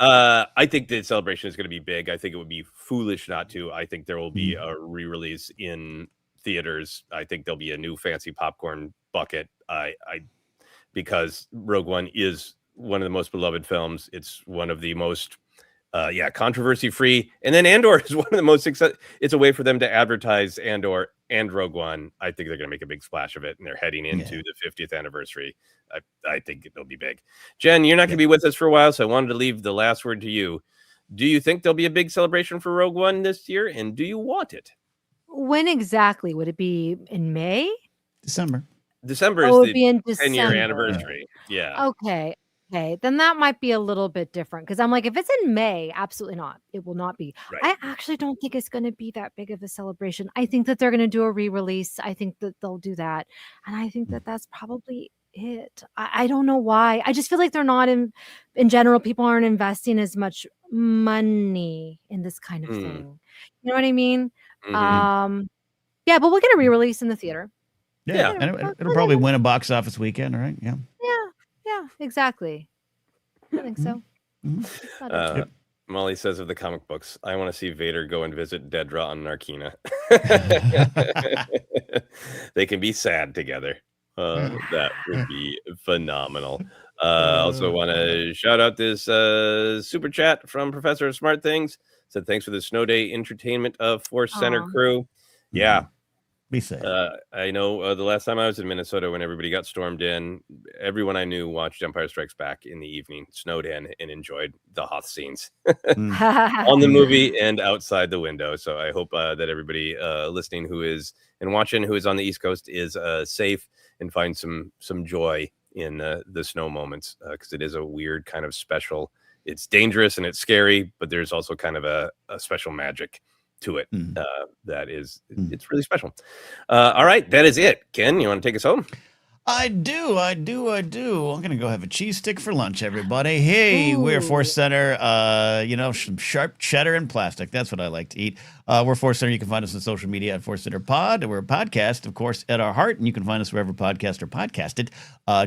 S3: I think the celebration is going to be big. I think it would be foolish not to. I think there will be a re-release in theaters. I think there'll be a new fancy popcorn bucket. Because Rogue One is one of the most beloved films. It's one of the most, controversy free. And then Andor is one of the most it's a way for them to advertise Andor and Rogue One. I think they're going to make a big splash of it, and they're heading into the 50th anniversary. I think it'll be big. Jen, you're not going to be with us for a while, so I wanted to leave the last word to you. Do you think there'll be a big celebration for Rogue One this year, and do you want it?
S2: When exactly? Would it be in May?
S1: December
S3: is the 10-year anniversary. Yeah.
S2: Okay. Then that might be a little bit different because I'm like, if it's in May, absolutely not. It will not be.
S3: Right.
S2: I actually don't think it's going to be that big of a celebration. I think that they're going to do a re-release. I think that they'll do that. And I think that that's probably it. I don't know why. I just feel like they're not in general, people aren't investing as much money in this kind of thing. You know what I mean? Yeah, but we'll get a re-release in the theater.
S1: Yeah, and it'll probably win a box office weekend, right? Yeah,
S2: exactly. I think so.
S3: Molly says of the comic books, I want to see Vader go and visit Dedra on Narkina. They can be sad together. That would be phenomenal. Also want to shout out this super chat from Professor of Smart Things. Said thanks for the snow day entertainment of Force Center crew. Yeah.
S1: Be safe.
S3: I know the last time I was in Minnesota when everybody got stormed in, everyone I knew watched Empire Strikes Back in the evening, snowed in, and enjoyed the Hoth scenes on the movie and outside the window. So I hope that everybody listening who is and watching who is on the East Coast is safe and find some joy in the snow moments because it is a weird kind of special. It's dangerous and it's scary, but there's also kind of a special magic to it that is it's really special. All right, that is it. Ken, you want to take us home?
S1: I do. I'm gonna go have a cheese stick for lunch, everybody. Hey, we're Force Center. Some sharp cheddar and plastic. That's what I like to eat. We're Force Center. You can find us on social media at Force Center Pod. We're a podcast, of course, at our heart, and you can find us wherever podcasts are podcasted.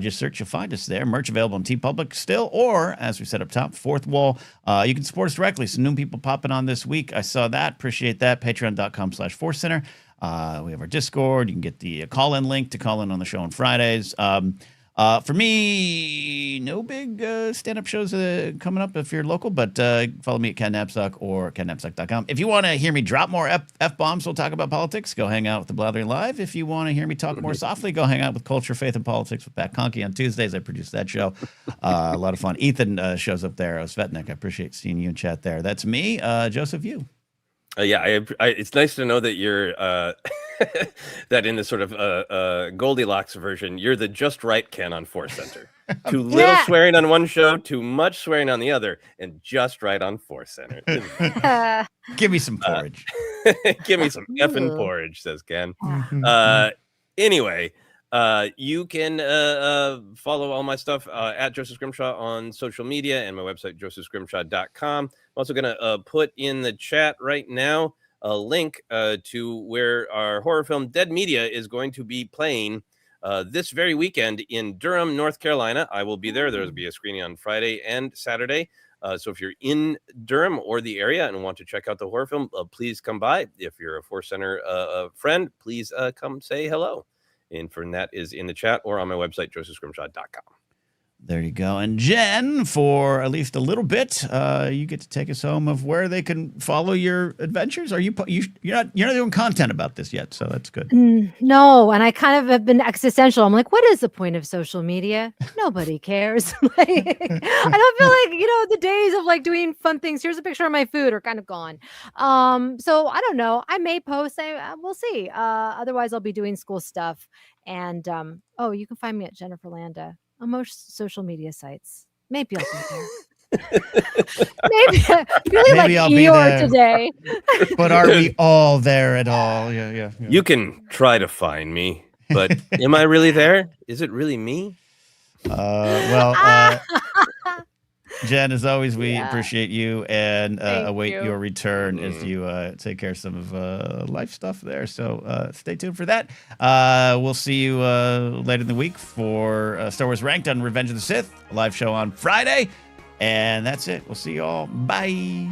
S1: Just search, you'll find us there. Merch available on TeePublic still, or as we said up top, Fourth Wall. You can support us directly. Some new people popping on this week. I saw that. Appreciate that. Patreon.com/Force Center. We have our Discord. You can get the call-in link to call in on the show on Fridays. For me, no big stand-up shows coming up if you're local, but follow me at Ken Napzok or KenNapzok.com. If you want to hear me drop more F-bombs, we'll talk about politics, go hang out with the Blathering Live. If you want to hear me talk more softly, go hang out with Culture, Faith, and Politics with Pat Conkey on Tuesdays. I produce that show. A lot of fun. Ethan shows up there. Svetnik, I appreciate seeing you in chat there. That's me. Joseph, you.
S3: It's nice to know that you're that in the sort of Goldilocks version, you're the just right Ken on Force Center. Too little swearing on one show, too much swearing on the other, and just right on Force Center.
S1: Give me some porridge.
S3: Give me some effing porridge, says Ken. Anyway, you can follow all my stuff at Joseph Scrimshaw on social media and my website, josephscrimshaw.com. I'm also going to put in the chat right now a link to where our horror film Dead Media is going to be playing this very weekend in Durham, North Carolina. I will be there. There will be a screening on Friday and Saturday. So if you're in Durham or the area and want to check out the horror film, please come by. If you're a Force Center friend, please come say hello. And for that is in the chat or on my website, josephscrimshaw.com.
S1: There you go. And Jen, for at least a little bit, you get to take us home of where they can follow your adventures. You're not doing content about this yet, so that's good.
S2: No, and I kind of have been existential. I'm like, what is the point of social media? Nobody cares. I don't feel like the days of like doing fun things. Here's a picture of my food are kind of gone. So I don't know. I may post. We'll see. Otherwise, I'll be doing school stuff. And you can find me at Jennifer Landa on most social media sites. Maybe I'll be there. Maybe feeling like
S1: Maybe I'll be
S2: Eeyore
S1: there.
S2: today.
S1: But are we all there at all? Yeah.
S3: You can try to find me, but am I really there? Is it really me?
S1: Jen, as always, we
S2: Yeah.
S1: appreciate you and
S2: Thank
S1: await
S2: you.
S1: your return as you take care of some of life stuff there. So stay tuned for that. We'll see you later in the week for Star Wars Ranked on Revenge of the Sith, a live show on Friday. And that's it. We'll see you all. Bye.